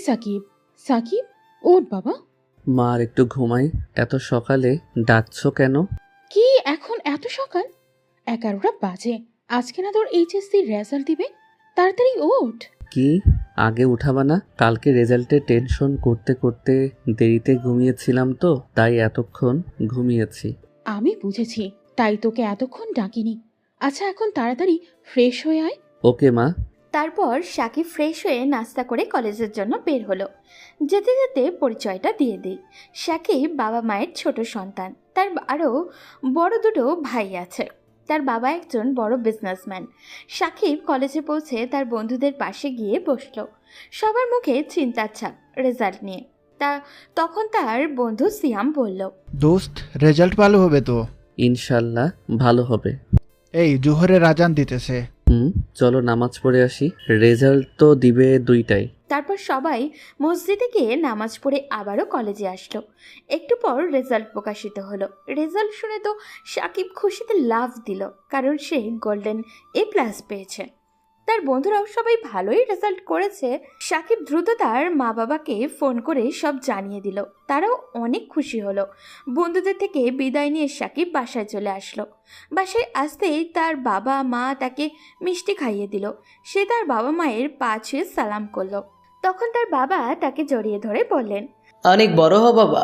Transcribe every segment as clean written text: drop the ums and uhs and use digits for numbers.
সাকিব, সাকিব, ওঠ বাবা। মা আর একটু ঘুমাই। এত সকালে ডাকছো কেন? কি এখন এত সকাল? 11টা বাজে। আজকে না তোর এইচএসসির রেজাল্ট দিবে, তাড়াতাড়ি ওঠ। কি আগে উঠাবা না? কালকে রেজাল্টের টেনশন করতে করতে দেরিতে ঘুমিয়েছিলাম তো, তাই এতক্ষণ ঘুমিয়েছি। আমি বুঝেছি, তাই তোকে এতক্ষণ ডাকিনি। আচ্ছা এখন তাড়াতাড়ি ফ্রেশ হয়ে আয়। ওকে মা। তারপর সাকিব ফ্রেশ হয়ে নাস্তা করে কলেজের জন্য বের হলো। যেতে যেতে পরিচয়টা দিয়ে দিই, সাকিব বাবা মায়ের ছোট সন্তান। তার আরও বড় দুটো ভাই আছে। তার বাবা একজন বড় বিজনেসম্যান। সাকিব কলেজে পৌঁছে তার বন্ধুদের পাশে গিয়ে বসলো। সবার মুখে চিন্তার ছাপ রেজাল্ট নিয়ে। তখন তার বন্ধু সিয়াম বলল, দোস্ত, রেজাল্ট ভালো হবে তো? ইনশাল্লাহ ভালো হবে। এই জোহরের আজান দিতেছে। চলো নামাজ পড়ে আসি। রেজাল্ট তো দিবে 2টায়। তারপর সবাই মসজিদে গিয়ে নামাজ পড়ে আবারও কলেজে আসলো। একটু পর রেজাল্ট প্রকাশিত হলো। রেজাল্ট শুনে তো সাকিব খুশিতে লাফ দিল, কারণ সে গোল্ডেন A+ পেয়েছে। তার বন্ধুরাও সবাই ভালোই রেজাল্ট করেছে। সাকিব দ্রুত তার মা বাবাকে ফোন করে সব জানিয়ে দিল। তারাও অনেক খুশি হলো। বন্ধুদের থেকে বিদায় নিয়ে সাকিব বাসায় চলে আসলো। বাসায় আসতেই তার বাবা মা তাকে মিষ্টি খাইয়ে দিল। সে তার বাবা মায়ের পা ছুঁয়ে সালাম করলো। তখন তার বাবা তাকে জড়িয়ে ধরে বললেন, অনেক বড় হ বাবা,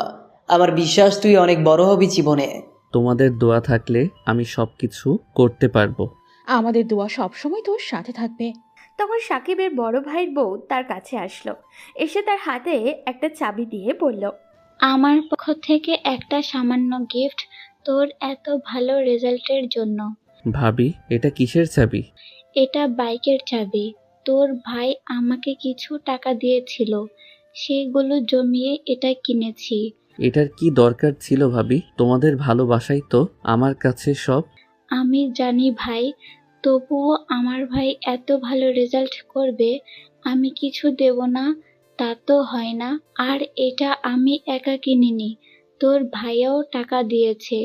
আমার বিশ্বাস তুই অনেক বড় হবি জীবনে। তোমাদের দোয়া থাকলে আমি সবকিছু করতে পারবো। আমাদের দোয়া সবসময় তোর সাথে থাকবে। তখন সাকিবের বড় ভাইয়ের বউ তার কাছে আসলো। এসে তার হাতে একটা চাবি দিয়ে বলল, আমার পক্ষ থেকে একটা সামান্য গিফট তোর এত ভালো রেজাল্টের জন্য। ভাবি, এটা কিসের চাবি? এটা বাইকের চাবি। তোর ভাই আমাকে কিছু টাকা দিয়েছিল, সেগুলো জমিয়ে এটা কিনেছি। এটার কি দরকার ছিল ভাবি? তোমাদের ভালোবাসাই তো আমার কাছে সব। আমি জানি ভাই, তবুও আমার ভাই এত ভালো রেজাল্ট করবে, আমি কিছু দেব না তা তো হয় না। আর এটা আমি একা কিনিনি, তোর ভাইয়াও টাকা দিয়েছে।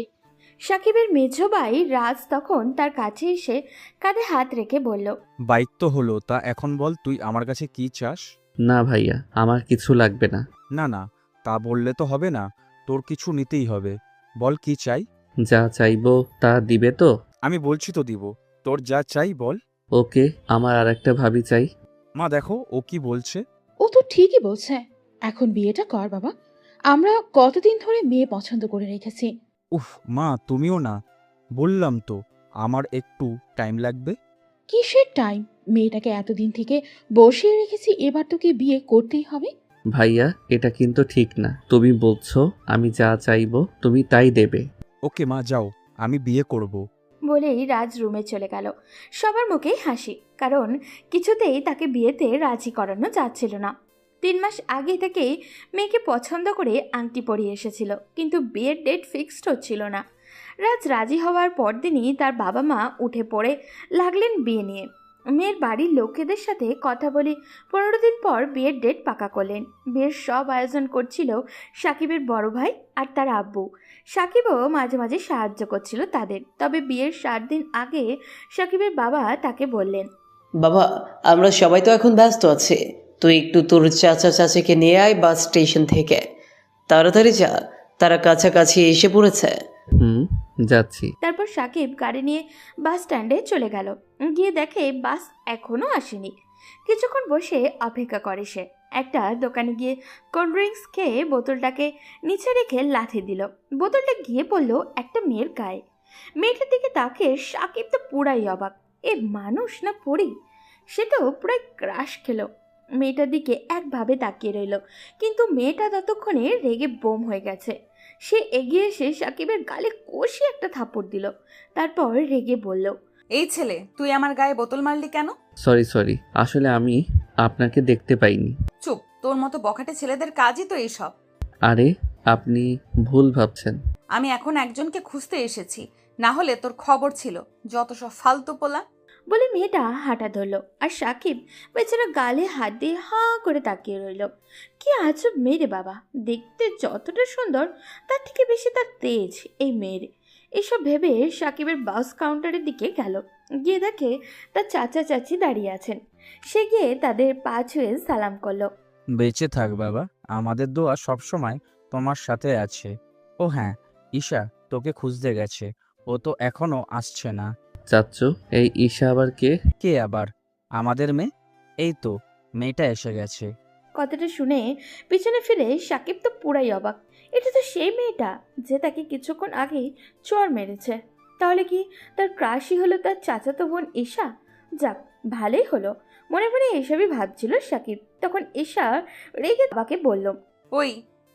সাকিবের মেঝো ভাই রাজ তখন তার কাছে এসে কাঁধে হাত রেখে বলল, বাইক তো হলো, তা এখন বল তুই আমার কাছে কি চাস? না ভাইয়া, আমার কিছু লাগবে না। না না, তা বললে তো হবে না, তোর কিছু নিতেই হবে। বল কি চাই? যা চাইবো তা দিবে তো? আমি বলছি তো দিব, তোর যা চাই বল। ওকে, আমার আর একটা ভাবি চাই। মা দেখো ও কি বলছে। ও তো ঠিকই বলছে। এখন বিয়েটা কর বাবা। আমরা কতদিন ধরে মেয়ে পছন্দ করে রেখেছি। উফ মা, তুমিও না। বললাম তো আমার একটু টাইম লাগবে। কিসের টাইম? মেয়েটাকে এতদিন থেকে বসিয়ে রেখেছি, এবার তোকে বিয়ে করতেই হবে। ভাইয়া, এটা কিন্তু ঠিক না। তুমি বলছো আমি যা চাইবো তুমি তাই দেবে। ওকে মা, যাও, আমি বিয়ে করব। বলেই রাজ রুমে চলে গেল। সবার মুখেই হাসি, কারণ কিছুতেই তাকে বিয়েতে রাজি করানো যাচ্ছিল না। 3 মাস আগে থেকেই মেয়েকে পছন্দ করে আংটি পরিয়ে এসেছিল, কিন্তু বিয়ের ডেট ফিক্সড হচ্ছিল না। রাজ রাজি হওয়ার পরদিনই তার বাবা মা উঠে পড়ে লাগলেন বিয়ে নিয়ে। মেয়ের বাড়ির লোকেদের সাথে কথা বলে 15 দিন পর বিয়ের ডেট পাকা করলেন। বিয়ের সব আয়োজন করছিল সাকিবের বড় ভাই আর তার আব্বু। সাকিবও মাঝে মাঝে সাহায্য করছিল তাদের। তবে বিয়ের 7 দিন আগে সাকিবের বাবা তাকে বললেন, বাবা, আমরা সবাই তো এখন ব্যস্ত আছি, তুই একটু তোর চাচা চাচিকে নিয়ে আয় বাস স্টেশন থেকে। তাড়াতাড়ি যা, তারা কাছাকাছি এসে পড়েছে। যাচ্ছি। তারপর সাকিব গাড়ি নিয়ে বাস স্ট্যান্ডে চলে গেল। গিয়ে দেখে বাস এখনো আসেনি। কিছুক্ষণ বসে অপেক্ষা করে সে। একটা দোকানে গিয়ে কোল্ড ড্রিঙ্কস খেয়ে বোতলটাকে নিচে রেখে লাথি দিল। বোতলটা গিয়ে পড়লো একটা মেয়ের গায়ে। মেয়েটার দিকে তাকিয়ে সাকিব তো পুরাই অবাক। এ মানুষ না পড়ি? সে তো পুরাই ক্রাশ খেলো। মেয়েটার দিকে একভাবে তাকিয়ে রইল, কিন্তু মেয়েটা ততক্ষণে রেগে বোম হয়ে গেছে। সে এগিয়ে এসে সাকিবের গালে কষে একটা থাপ্পড় দিল। তারপর রেগে বলল, এই ছেলে, তুই আমার গায়ে বোতল মারলি কেন? সরি, আসলে আমি আপনাকে দেখতে পাইনি। চুপ, তোর মতো বখাটে ছেলেদের কাজই তো এইসব। আরে, আপনি ভুল ভাবছেন। আমি এখন একজনকে খুঁজতে এসেছি, না হলে তোর খবর ছিল। যত সব ফালতু পোলা। বলে মেয়েটা হাঁটা ধরল। আর সাকিব বেচারা গালে হাত দিয়ে হাঁ করে তাকিয়ে রইল। কি আজব মেয়ে রে বাবা! দেখতে যতটা সুন্দর, তার থেকে বেশি তার তেজ এই মেয়ের। এসব ভেবে সাকিবের বাস কাউন্টারের দিকে গেল। গিয়ে দেখে তার চাচা চাচি দাঁড়িয়ে আছেন। সে গিয়ে তাদের পা ছুঁয়ে সালাম করলো। বেঁচে থাক বাবা, আমাদের দোয়া সবসময় তোমার সাথে আছে। ও হ্যাঁ, ঈশা তোকে খুঁজতে গেছে, ও তো এখনো আসছে না। চাচ্চু, এই ঈশা আবার কে? কে আবার? আমাদের মেয়ে। এই তো মেয়েটা এসে গেছে। কথাটা শুনে পিছনে ফিরে সাকিব তো পুরাই অবাক। এটা তো সেই মেয়েটা যে তাকে কিছুক্ষণ আগেই চর মেরেছে। তাহলে কি তার ক্রাশই হলো তার চাচাতো বোন ঈশা? যাক, ভালোই হলো। মনে মনে এসবই ভাবছিল সাকিব। তখন ঈশা রেগে বাবাকে বলল, ওই,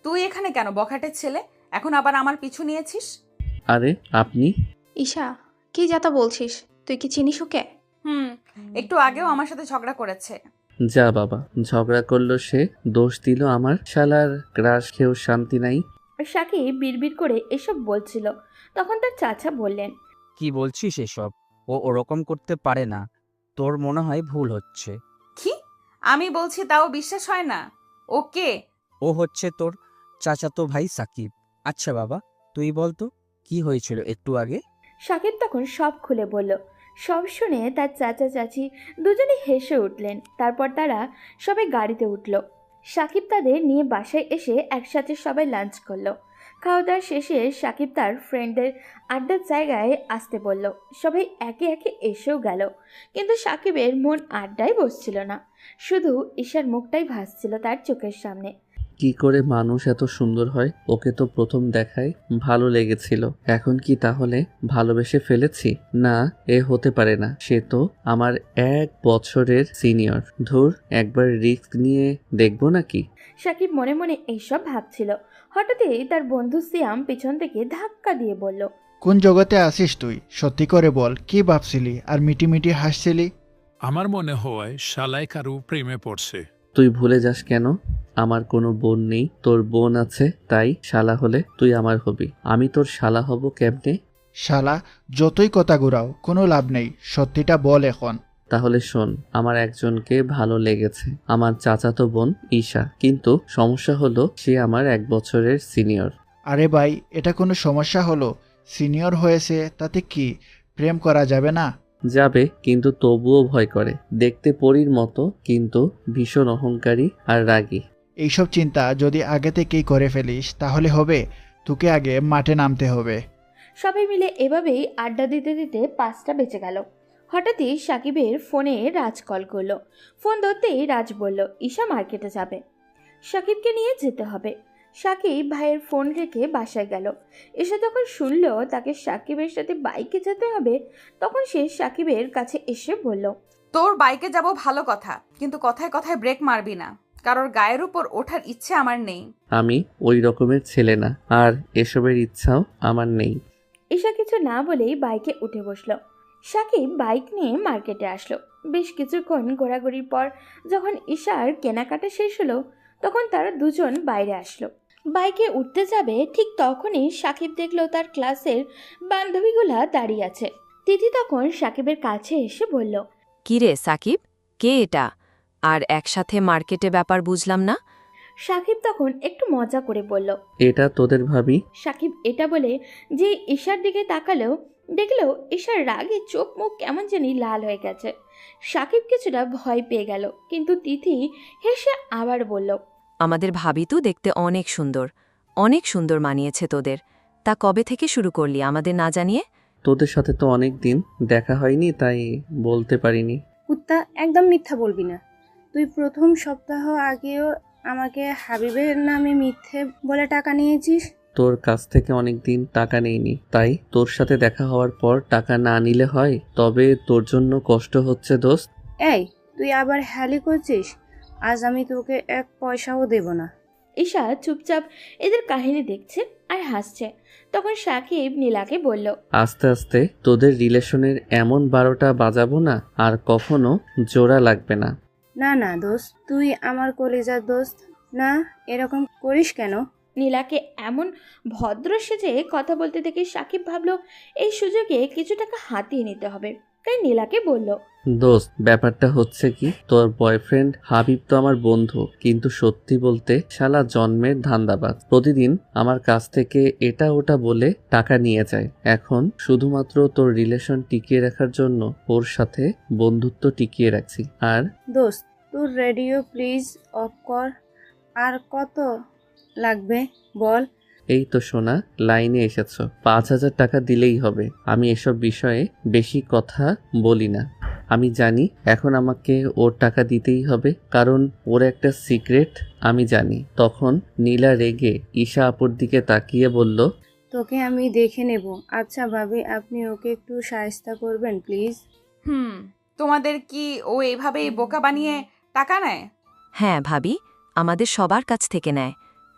তুই এখানে কেন বখাটের ছেলে? এখন আবার আমার পিছু নিয়েছিস? আরে আপনি? ঈশা, কি যাতা বলছিস? তুই কি চিনিস ওকে? একটু আগেও আমার সাথে ঝগড়া করেছে। যা বাবা, ঝগড়া করলো সে, দোষ দিল আমার। শালার ক্রাশ খেয়েও শান্তি নাই। সাকিব বিড়বিড় করে এসব বলছিল। তখন তার চাচা বললেন, কি বলছিস এসব? ও ওরকম করতে পারে না, তোর মনে হয় ভুল হচ্ছে। কি? আমি বলছি তাও বিশ্বাস হয় না? ও কে? ও হচ্ছে তোর চাচাতো ভাই সাকিব। আচ্ছা বাবা, তুই বলতো কি হয়েছিল একটু আগে? সাকিব তখন সব খুলে বলল। সব শুনে তার চাচা চাচি দুজনেই হেসে উঠলেন। তারপর তারা সবাই গাড়িতে উঠল। সাকিব তাদের নিয়ে বাসায় এসে একসাথে সবাই লাঞ্চ করলো। খাওয়া দাওয়া শেষে সাকিব তার ফ্রেন্ডদের আড্ডার জায়গায় আসতে বলল। সবাই একে একে এসেও গেল, কিন্তু সাকিবের মন আড্ডায় বসছিল না। শুধু ঈশার মুখটাই ভাসছিল তার চোখের সামনে। কি করে মানুষ এত সুন্দর হয়? ওকে তো প্রথম দেখায় ভালো লেগেছিল, এখন কি তাহলে ভালোবেসে ফেলেছি? না, এ হতে পারে না। সে তো আমার 1 বছরের সিনিয়র। ধুর, একবার রিস্ক নিয়ে দেখবো নাকি? সাকিব মনে মনে এইসব ভাবছিল। হঠাৎই তার বন্ধু সিয়াম পিছন থেকে ধাক্কা দিয়ে বলল, কোন জগতে আসিস তুই? সত্যি করে বল, কি ভাবছিলি আর মিটি মিটি হাসছিলি? আমার মনে হয় শালাই কারু প্রেমে পড়ছে। তুই ভুলে যাস কেন? আমার কোনো বোন নেই, তোর বোন আছে, তাই শালা হলে তুই আমার হবি। আমি তোর শালা হব কেমনে? শালা, যতই কথা ঘুরাও কোনো লাভ নেই, সত্যিটা বল এখন। তাহলে শোন, আমার একজনকে ভালো লেগেছে, আমার চাচাতো বোন ঈশা। কিন্তু সমস্যা হলো সে আমার 1 বছরের সিনিয়র। আরে ভাই, এটা কোনো সমস্যা হলো? সিনিয়র হয়েছে তাতে কি, প্রেম করা যাবে না? যাবে, কিন্তু তবুও ভয় করে। দেখতে পরীর মতো, কিন্তু ভীষণ অহংকারী আর রাগী। এইসব চিন্তা যদি আগে থেকেই করে ফেলিস তাহলে হবে? তোকে আগে মাঠে নামতে হবে। সবাই মিলে এভাবেই আড্ডা দিতে দিতে 5টা বেজে গেল। হঠাৎই সাকিবের ফোনে রাজ কল করলো। ফোন ধরতেই রাজ বলল ঈশা মার্কেটে যাবে, সাকিবকে নিয়ে যেতে হবে। সাকিব ভাইয়ের ফোন রেখে বাসায় গেল। এসে যখন শুনল তাকে সাকিবের সাথে বাইকে যেতে হবে, তখন সে সাকিবের কাছে এসে বলল, তোর বাইকে যাব ভালো কথা, কিন্তু কথায় কথায় ব্রেক মারবি না। কারোর গায়ের উপর ওঠার ইচ্ছে আমার নেই। আমি ওই রকমের ছেলে না, আর এসবের ইচ্ছাও আমার নেই। ঈশা কিছু না বলেই বাইকে উঠে বসলো। সাকিব বাইক নিয়ে মার্কেটে আসলো। বেশ কিছুক্ষণ ঘোরাঘুরির পর যখন ঈশার কেনাকাটা শেষ হলো, তখন তারা দুজন বাইরে আসলো। বাইকে উঠতে যাবে, ঠিক তখনই সাকিব দেখলো তার ক্লাসের বান্ধবীগুলা দাঁড়িয়ে আছে। তিথি তখন সাকিবের কাছে এসে বলল, কিরে সাকিব, কে এটা? আর একসাথে মার্কেটে ব্যাপার বুঝলাম না। সাকিব তখন একটু মজা করে বলল, এটা তোদের ভাবি। সাকিব এটা বলে যে ঈশার দিকে তাকালো, দেখলো ঈশার রাগে চোখ মুখ কেমন জানি লাল হয়ে গেছে। সাকিব কিছুটা ভয় পেয়ে গেল, কিন্তু তিথি হেসে আবার বলল, আমাদের ভাবি তো দেখতে অনেক সুন্দর, অনেক সুন্দর মানিয়েছে তোদের। তা কবে থেকে শুরু করলি আমাদের না জানিয়ে? তোদের সাথে তো অনেক দিন দেখা হয়নি, তাই বলতে পারিনি। কুত্তা, একদম মিথ্যা বলবি না। তুই প্রথম সপ্তাহ আগেও আমাকে হাবিবের নামে মিথ্যে বলে টাকা নিয়েছিস। তোর কাছ থেকে অনেক দিন টাকা নেইনি, তাই তোর সাথে দেখা হওয়ার পর টাকা না নিলে হয়? তবে তোর জন্য কষ্ট হচ্ছে দোস্ত। এই, তুই আবার হ্যালি করছিস? আজ আমি তোকে 1 পয়সাও দেব না। ঈশা চুপচাপ এদের কাহিনী দেখছে আর হাসছে। তখন সাকিব নীলাকে বলল, আস্তে আস্তে তোদের রিলেশনের এমন 12টা বাজাবো না, আর কখনো জোড়া লাগবে না। না না দোস্ত, তুই আমার কলিজার দোস্ত না, এরকম করিস কেন? নীলাকে এমন ভদ্র সেজে কথা বলতে দেখে সাকিব ভাবল এই সুযোগে কিছু টাকা হাতিয়ে নিতে হবে। তাই নীলাকে বলল, দোস্ত, ব্যাপারটা হচ্ছে কি, তোর বয়ফ্রেন্ড হাবিব তো আমার বন্ধু, কিন্তু সত্যি বলতে শালা জন্মের ধান্দাবাজ। প্রতিদিন আমার কাছ থেকে এটা ওটা বলে টাকা নিয়ে যায়। এখন শুধুমাত্র তোর রিলেশন টিকিয়ে রাখার জন্য ওর সাথে বন্ধুত্ব টিকিয়ে রাখছি। আর দোস্ত, তোর রেডিও প্লিজ অফ কর। আর কত লাগবে বল? এই তো সোনা, লাইনে এসেছো। 5,000 টাকা দিলেই হবে। আমি এসব বিষয়ে বেশি কথা বলি না। আমি জানি এখন আমাকে ওর টাকা দিতেই হবে, কারণ ওর একটা সিক্রেট আমি জানি। তখন নীলা রেগে ঈশা আপুর দিকে তাকিয়ে বলল, তোকে আমি দেখে নেব। আচ্ছা ভাবি, আপনি ওকে একটু সাহায্য করবেন প্লিজ? তোমাদের কি ও এভাবেই বোকা বানিয়ে টাকা নেয়? হ্যাঁ ভাবি, আমাদের সবার কাছ থেকে নেয়।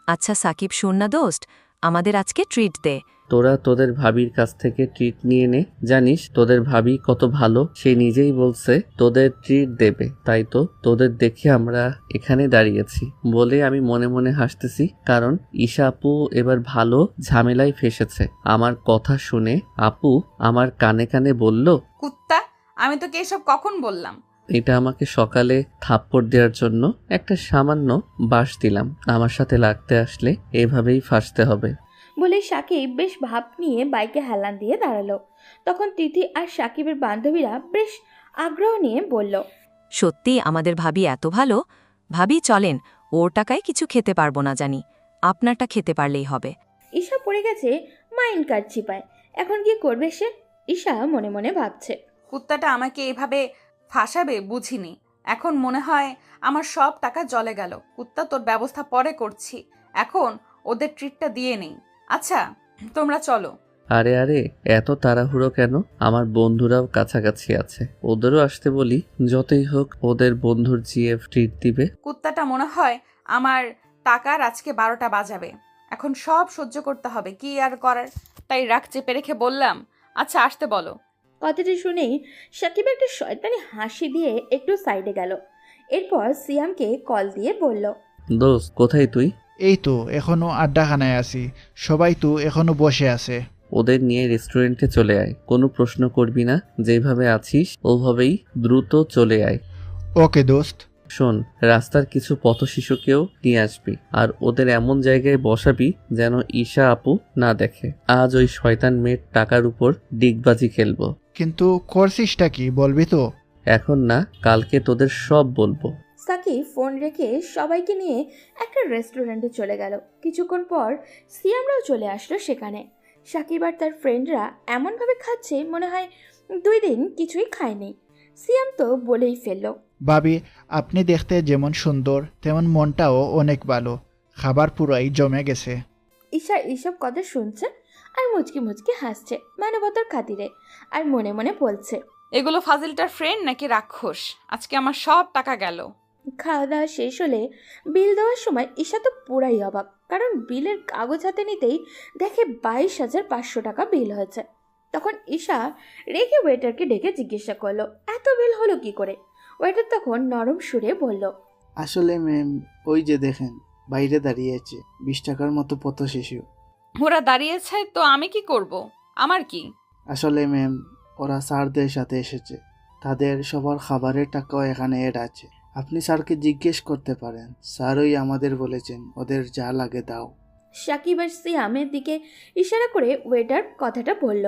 আচ্ছা সাকিব, শোন না দোস্ত, আমাদের আজকে ট্রিট দে। তোরা তোদের ভাবির কাছ থেকে ট্রিট নিয়ে নে। জানিস তোদের ভাবি কত ভালো, সে নিজেই বলছে তোদের ট্রিট দেবে। তাই তো তোদের দেখে আমরা এখানে দাঁড়িয়েছি বলে আমি মনে মনে হাসতেছি, কারণ ঈশা আপু এবার ভালো ঝামেলায় ফেসেছে। আমার কথা শুনে আপু আমার কানে কানে বলল, কুত্তা, আমি তোকে এসব কখন বললাম? এটা আমাকে সকালে থাপ্পড় দেওয়ার জন্য একটা সামান্য বাঁশ দিলাম। আমার সাথে লাগতে আসলে এভাবেই ফাঁসতে হবে। বলে সাকিব বেশ ভাব নিয়ে বাইকে হেলান দিয়ে দাঁড়ালো। তখন তিথি আর সাকিবের বান্ধবীরা বেশ আগ্রহ নিয়ে বলল, সত্যি আমাদের ভাবি এত ভালো। ভাবি চলেন, ওর টাকায় কিছু খেতে পারবো না জানি, আপনারটা খেতে পারলেই হবে। ঈশা পড়ে গেছে মাইন্ড কার্ড চিপায়। এখন কি করবে সে? ঈশা মনে মনে ভাবছে, কুত্তাটা আমাকে এভাবে ফাঁসাবে বুঝিনি। এখন মনে হয় আমার সব টাকা জলে গেল। কুত্তা, তোর ব্যবস্থা পরে করছি, এখন ওদের ট্রিটটা দিয়ে নেই। আচ্ছা তোমরা চলো। আরে আরে, এত তাড়াহুড়ো কেন? আমার বন্ধুরাও কাছাকাছি আছে, ওদেরও আসতে বলি। যতই হোক ওদের বন্ধুর জিএফ ট্রিট দিবে। কুত্তাটা মনে হয় আমার টাকার আজকে 12টা বাজাবে। এখন সব সহ্য করতে হবে, কি আর করার। তাই রাগ চেপে রেখে বললাম, আচ্ছা আসতে বলো। কথাটি শুনেই সাকিব একটা শয়তানি হাসি দিয়ে একটু সাইডে গেল। এরপর সিয়ামকে কল দিয়ে বলল, দোস্ত কোথায় তুই? এই তো এখনো আড্ডাখানায় আছি, সবাই তো এখনো বসে আছে। ওদের নিয়ে রেস্টুরেন্টে চলে আয়। কোনো প্রশ্ন করবি না, যেভাবে আছিস ওভাবেই দ্রুত চলে আয়। ওকে দোস্ত। শোন, রাস্তার কিছু পথ শিশুকেও নিয়ে আসবি, আর ওদের এমন জায়গায় বসাবি যেন ঈশা আপু না দেখে। আজ ওই শয়তান মেয়ের টাকার উপর ডিগবাজি খেলবো। কিন্তু করছিসটা কি বলবি তো? এখন না, কালকে তোদের সব বলবো। সাকিব ফোন রেখে সবাইকে নিয়ে একটা রেস্টুরেন্টে চলে গেল। কিছুক্ষণ পর সিয়ামরাও চলে আসলো সেখানে। সাকিব আর তার ফ্রেন্ডরা এমনভাবে খাচ্ছে মনে হয় 2 দিন কিছুই খায়নি। সিয়াম তো বলেই ফেললো, ভাবি, আপনি দেখতে যেমন সুন্দর তেমন মনটাও অনেক ভালো। খাবার পুরাই জমে গেছে। ঈশা এইসব কথা শুনছে আর মুচকি মুচকি হাসছে মানবতার খাতিরে, আর মনে মনে বলছে, এগুলো ফাজিলটার ফ্রেন্ড নাকি রাক্ষস? আজকে আমার সব টাকা গেল। খাওয়া দাওয়া শেষ হলে বিল দেওয়ার সময় ঈশা তো পুরাই অবাক, কারণ বিলের কাগজ হাতে নিতেই দেখে 22,500 টাকা বিল হয়েছে। তখন ঈশা রেগে ওয়েটারকে ডেকে জিজ্ঞাসা করলো, এত বিল হলো কি করে? ওয়েটার তখন নরম সুরে বলল, আসলে ম্যাম, ওই যে দেখেন বাইরে দাঁড়িয়েছে 20 টাকার মতো পথ শিশু। ওরা দাঁড়িয়েছে তো আমি কি করব? আমার কি? আসলে ম্যাম, ওরা স্যারদের সাথে এসেছে, তাদের সবার খাবারের টাকাও এখানে এড আছে। আপনি স্যারকে জিজ্ঞেস করতে পারেন, স্যারই আমাদের বলেছেন ওদের যা লাগে দাও। সাকিব আর সিয়ামের দিকে ইশারা করে ওয়েটার কথাটা বলল।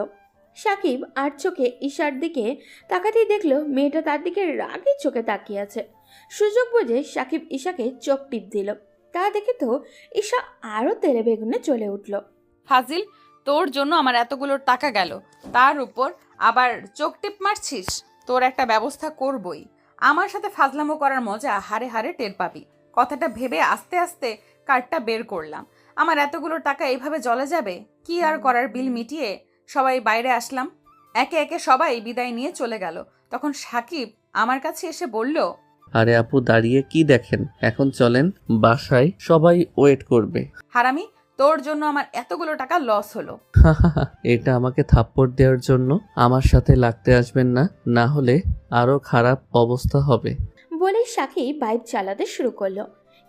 সাকিব আর চোখে ঈশার দিকে তাকাতেই দেখলো মেয়েটা তার দিকে রাগের চোখে তাকিয়ে আছে। সুযোগ বুঝে সাকিব ঈশাকে চোখ টিপ দিল। তা দেখে তো ঈশা আরও তেলে বেগুনে চলে উঠল। ফাজিল, তোর জন্য আমার এতগুলো টাকা গেল, তার উপর আবার চোখ টিপ মারছিস? তোর একটা ব্যবস্থা করবই। আমার সাথে ফাজলামো করার মজা হারে হারে টের পাবি। কথাটা ভেবে আস্তে আস্তে কার্ডটা বের করলাম। আমার এতগুলো টাকা এইভাবে জলে যাবে? কি আর করার, বিল মিটিয়ে সবাই বাইরে আসলাম। একে একে সবাই বিদায় নিয়ে চলে গেল। তখন সাকিব আমার কাছে এসে বলল, আরে আপু, দাঁড়িয়ে কি দেখেন? এখন চলেন বাসায়, সবাই ওয়েট করবে। হারামি, তোর জন্য আমার এতগুলো টাকা লস হলো। এটা আমাকে থাপ্পড় দেওয়ার জন্য? আমার সাথে লাগতে আসবেন না, না হলে আরো খারাপ অবস্থা হবে। বলে সাকিব বাইক চালাতে শুরু করলো।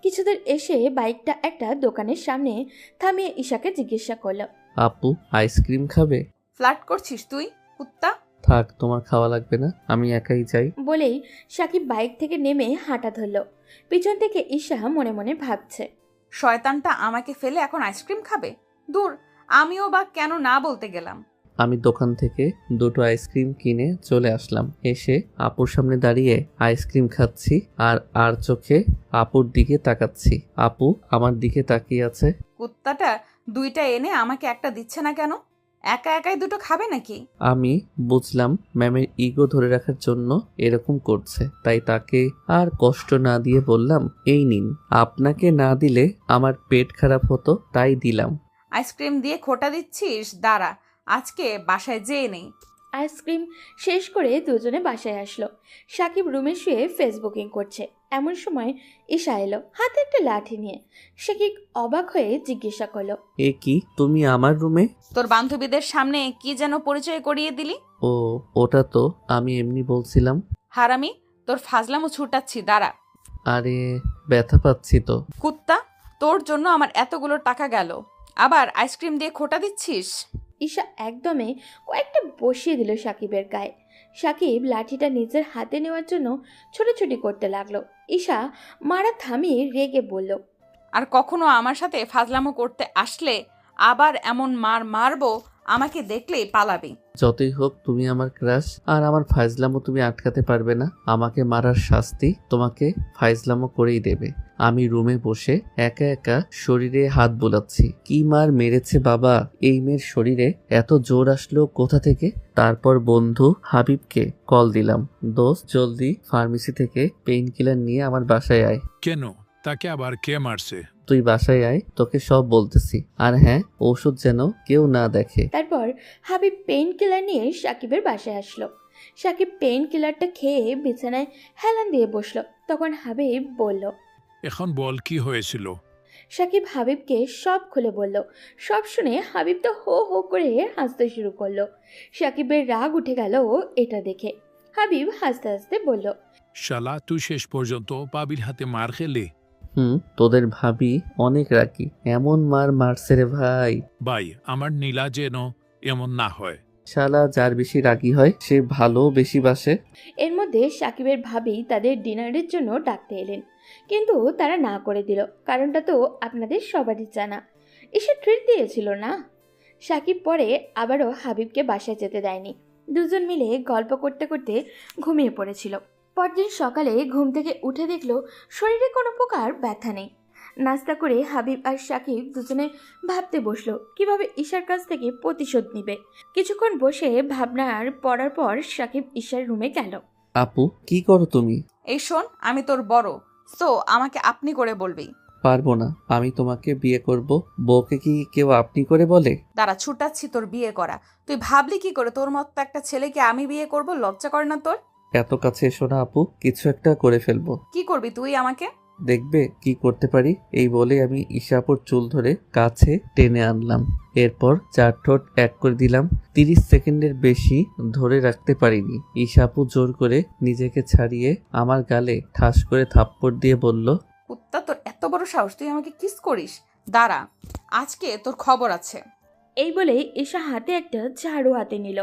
কিছুদূর এসে বাইকটা একটা দোকানের সামনে থামিয়ে ঈশাকে জিজ্ঞাসা করলো, আপু আইসক্রিম খাবে? ফ্লার্ট করছিস তুই, কুত্তা? থাক, তোমার খাওয়া লাগবে না, আমি একাই যাই। বলেই সাকিব বাইক থেকে নেমে হাঁটা ধরলো। পিছন থেকে ঈশা মনে মনে ভাবছে, শয়তানটা আমাকে ফেলে এখন আইসক্রিম খাবে? দূর, আমিও বা কেন না বলতে গেলাম। আমি দোকান থেকে 2টো আইসক্রিম কিনে চলে আসলাম। এসে আপুর সামনে দাঁড়িয়ে আইসক্রিম খাচ্ছি আর চোখে আপুর দিকে তাকাচ্ছি। আপু আমার দিকে তাকিয়ে আছে। কুত্তাটা 2টা এনে আমাকে একটা দিচ্ছে না কেন? একা একাই 2টো খাবে নাকি? আমি বুঝলাম ম্যামের ইগো ধরে রাখার জন্য এরকম করছে, তাই তাকে আর কষ্ট না দিয়ে বললাম, এই নিন। আপনাকে না দিলে আমার পেট খারাপ হতো, তাই দিলাম। আইসক্রিম দিয়ে খোটা দিচ্ছিস? দাঁড়া, আজকে বাসায় যেয়ে নেই। আইসক্রিম শেষ করে দুজনে বাসায় আসলো। সাকিব রুমে শুয়ে ফেসবুকিং করছে। এমন সময় ঈশা এলো হাতে একটা লাঠি নিয়ে। সাকিব অবাক হয়ে জিজ্ঞাসা করলো, এ কি, তুমি আমার রুমে? তোর বান্ধবীদের সামনে কি যেন পরিচয় করিয়ে দিলি? ও, ওটা তো আমি এমনি বলছিলাম। হারামি, তোর ফাজলামো ছুটাচ্ছি, দাঁড়া। আরে ব্যথা পাচ্ছি তো। কুত্তা, তোর জন্য আমার এতগুলো টাকা গেল, আবার আইসক্রিম দিয়ে খোটা দিচ্ছিস? ঈশা একদমে কয়েকটা বসিয়ে দিল সাকিবের গায়ে। সাকিব লাঠিটা নিজের হাতে নেওয়ার জন্য ছোটাছুটি করতে লাগলো। ঈশা মারা থামিয়ে রেগে বলল, আর কখনো আমার সাথে ফাজলামো করতে আসলে আবার এমন মারবো, আমাকে দেখলেই পালাবি। যতই হোক তুমি আমার ক্রাশ, আর আমার ফাইজলামো তুমি আটকাতে পারবে না। আমাকে মারার শাস্তি তোমাকে ফাইজলামো করেই দেবে। আমি রুমে বসে একা একা শরীরে হাত বোলাচ্ছি। কি মার মেরেছে বাবা! এই মেয়ের শরীরে এত জোর আসলো কোথা থেকে? তারপর বন্ধু হাবিবকে কল দিলাম, দোস্ত জলদি ফার্মেসি থেকে পেইন কিলার নিয়ে আমার বাসায় আয়। কেন? তাকে আবার কে মারছে? তুই বাসায় আয়, তোকে সব বলতেছি। আর হ্যাঁ, ঔষধ যেন কেউ না দেখে। তারপর হাবিব পেইন কিলার নিয়ে সাকিবের বাসায় আসলো। সাকিব পেইন কিলারটা খেয়ে বিছানায় হেলান দিয়ে বসলো। তখন হাবিব বলল, এখন বল কি হয়েছিল? সাকিব হাবিবকে সব খুলে বলল। সব শুনে হাবিব তো হো হো করে হাসতে শুরু করলো। সাকিবের রাগ উঠে গেল এটা দেখে। হাবিব হাসতে হাসতে বলল, শালা, তুই শেষ পর্যন্ত পাবির হাতে মার খেলে? তোদের ভাবি অনেক রাগী। এমন মারছে রে ভাই। ভাই, আমার নীলা যেন এমন না হয়। শালা যার বেশি রাগী হয় সে ভালো বেশি বাসে। এর মধ্যে সাকিবের ভাবি তাদের ডিনারের জন্য ডাকতে এলেন, কিন্তু তারা না করে দিল। কারণটা তো আপনাদের সবারই জানা, এসে ট্রিট দিয়েছিল না। সাকিব পরে আবারও হাবিবকে বাসায় যেতে দেয়নি। দুজন মিলে গল্প করতে করতে ঘুমিয়ে পড়েছিল। পরদিন সকালে ঘুম থেকে উঠে দেখলো শরীরে কোনো প্রকার ব্যথা নেই। নাস্তা করে হাবিব আর সাকিব দুজনে ভাবতে বসলো কিভাবে ঈশার কাছ থেকে প্রতিশোধ নিবে। কিছুক্ষণ বসে ভাবনার পড়ার পর সাকিব ঈশার রুমে গেল। আপু কি করো তুমি? এই শোন, আমি তোর বড়, তো আমাকে আপনি করে বলবি। পারবো না, আমি তোমাকে বিয়ে করব। বউকে কি কেউ আপনি করে বলে? দাঁড়া, ছুটাচ্ছি তোর বিয়ে করা। তুই ভাবলি কি করে তোর মতো একটা ছেলেকে আমি বিয়ে করব? লজ্জা করে না তোর? এত কাছে এসো না আপু, কিছু একটা করে ফেলবো। কি করবি তুই আমাকে? দেখবে কি করতে পারি। এই বলে আমি ঈশাপুর চুল ধরে কাছে টেনে আনলাম। এরপর 4 ঠোঁট এক করে দিলাম। 30 সেকেন্ডের বেশি ধরে রাখতে পারিনি। ঈশাপু জোর করে নিজেকে ছাড়িয়ে আমার গালে ঠাস করে থাপ্পড় দিয়ে বলল, কুত্তা, তোর এত বড় সাহস, তুই আমাকে কিস করিস? দাঁড়া, আজকে তোর খবর আছে। এই বলে ঈশা হাতে একটা ঝাড়ু হাতে নিল।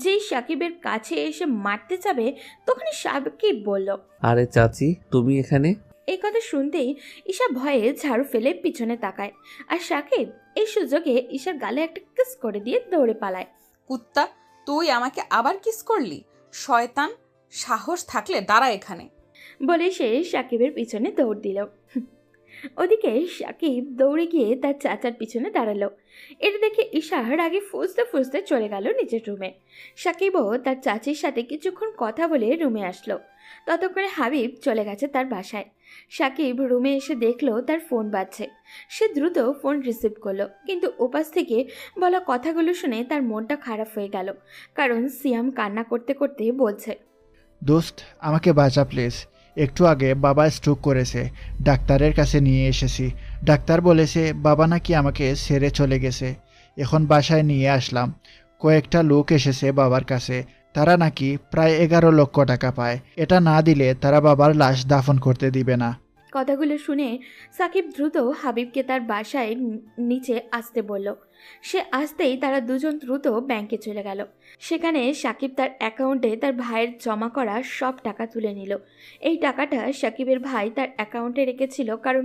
যেই সাকিবের কাছে এসে মারতে যাবে তখনই সাকিব বলল, আরে চাচি, তুমি এখানে? এই কথা শুনতেই ঈশা ভয়ে ঝাড়ু ফেলে পিছনে তাকায়, আর সাকিব এই সুযোগে ঈশার গালে একটা কিস করে দিয়ে দৌড়ে পালায়। কুত্তা, তুই আমাকে আবার কিস করলি? শয়তান, সাহস থাকলে দাঁড়া এখানে, বলে সে সাকিবের পিছনে দৌড় দিল। ওদিকে সাকিব দৌড়ে গিয়ে তার চাচার পিছনে দাঁড়ালো। এটা দেখে ঈশা রাগে ফুসতে ফুসতে চলে গেল নিজের রুমে। সাকিবও তার চাচির সাথে কিছুক্ষণ কথা বলে রুমে আসলো। ততক্ষণে হাবিব চলে গেছে তার বাসায়। সাকিব রুমে এসে দেখলো তার ফোন বাজছে। সে দ্রুত ফোন রিসিভ করলো, কিন্তু ওপাশ থেকে বলা কথাগুলো শুনে তার মনটা খারাপ হয়ে গেল। কারণ সিয়াম কান্না করতে করতে বলছে, দোস্ত আমাকে বাঁচা প্লিজ। একটু আগে বাবা স্ট্রোক করেছে, ডাক্তারের কাছে নিয়ে এসেছি। ডাক্তার বলেছে বাবা নাকি আমাকে ছেড়ে চলে গেছে। এখন বাসায় নিয়ে আসলাম। কয়েকটা লোক এসেছে বাবার কাছে, তারা নাকি প্রায় 11 লক্ষ টাকা পায়। এটা না দিলে তারা বাবার লাশ দাফন করতে দিবে না। কথাগুলো শুনে সাকিব দ্রুত হাবিবকে তার বাসায় নিচে আসতে বলল। সে আসতেই তারা দুজন দ্রুত ব্যাংকে চলে গেল। সেখানে সাকিব তার অ্যাকাউন্টে তার ভাইয়ের জমা করা সব টাকা তুলে নিল। এই টাকাটা সাকিবের ভাই তার অ্যাকাউন্টে রেখেছিল, কারণ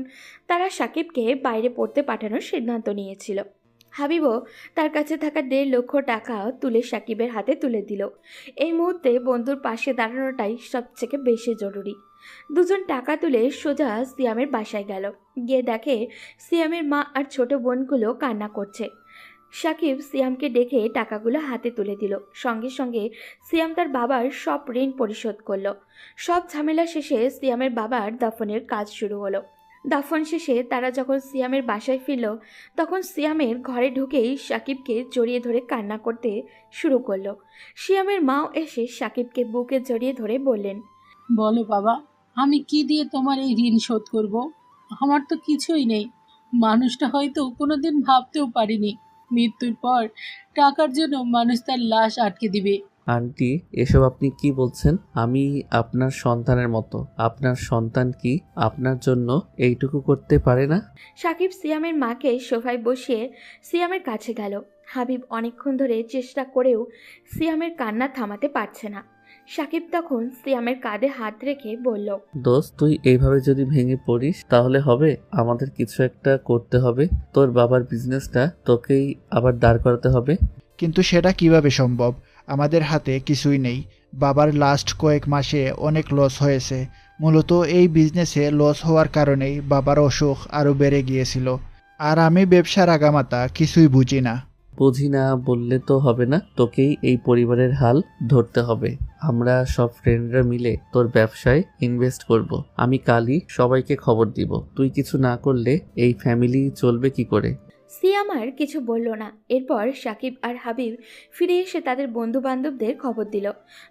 তারা সাকিবকে বাইরে পড়তে পাঠানোর সিদ্ধান্ত নিয়েছিল। হাবিবও তার কাছে থাকা 1.5 লক্ষ টাকা তুলে সাকিবের হাতে তুলে দিল। এই মুহূর্তে বন্ধুর পাশে দাঁড়ানোটাই সবথেকে বেশি জরুরি। দুজন টাকা তুলে সোজা সিয়ামের বাসায় গেল। গিয়ে দেখে সিয়ামের মা আর ছোট বোনগুলো কান্না করছে। সাকিব সিয়ামকে ডেকে টাকাগুলো হাতে তুলে দিল। সঙ্গে সঙ্গে সিয়াম তার বাবার সব ঋণ পরিশোধ করলো। সব ঝামেলা শেষে সিয়ামের বাবার দাফনের কাজ শুরু হলো। দাফন শেষে তারা যখন সিয়ামের বাসায় ফিরল, তখন সিয়ামের ঘরে ঢুকেই সাকিবকে জড়িয়ে ধরে কান্না করতে শুরু করলো। সিয়ামের মাও এসে সাকিবকে বুকে জড়িয়ে ধরে বললেন, বলো বাবা, আমি কি দিয়ে তোমার এই ঋণ শোধ করব? আমার তো কিছুই নেই। মানুষটা হয়তো কোনোদিন ভাবতেও পারিনি মৃত্যুর পর টাকার জন্য মানুষ তার লাশ আটকে দিবে। আন্টি, এসব আপনি কি বলছেন? আমি আপনার সন্তানের মতো। আপনার সন্তান কি আপনার জন্য এইটুকু করতে পারে না? সাকিব সিয়ামের মাকে সোফায় বসিয়ে সিয়ামের কাছে গেল। হাবিব অনেকক্ষণ ধরে চেষ্টা করেও সিয়ামের কান্না থামাতে পারছে না। সাকিব তখন সিয়ামের কাঁধে হাত রেখে বলল, দোস্ত, তুই এইভাবে যদি ভেঙে পড়িস তাহলে হবে? আমাদের কিছু একটা করতে হবে। তোর বাবার বিজনেসটা তোকেই আবার দাঁড় করাতে হবে। কিন্তু সেটা কিভাবে সম্ভব? আমাদের হাতে কিছুই নেই। বাবার লাস্ট কয়েক মাসে অনেক লস হয়েছে। মূলত এই বিজনেসে লস হওয়ার কারণেই বাবার অসুখ আরও বেড়ে গিয়েছিল। আর আমি ব্যবসার আগামাতা কিছুই বুঝি না। বুঝি না বললে তো হবে না, তোকেই এই পরিবারের হাল ধরতে হবে। আমরা সব ফ্রেন্ডরা মিলে তোর ব্যবসায় ইনভেস্ট করব। আমি কালই সবাইকে খবর দিব। তুই কিছু না করলে এই ফ্যামিলি চলবে কি করে? সিয়াম আর কিছু বলল না। এরপর সাকিব আর হাবিব ফিরে এসে তাদের বন্ধু বান্ধবদের খবর দিল।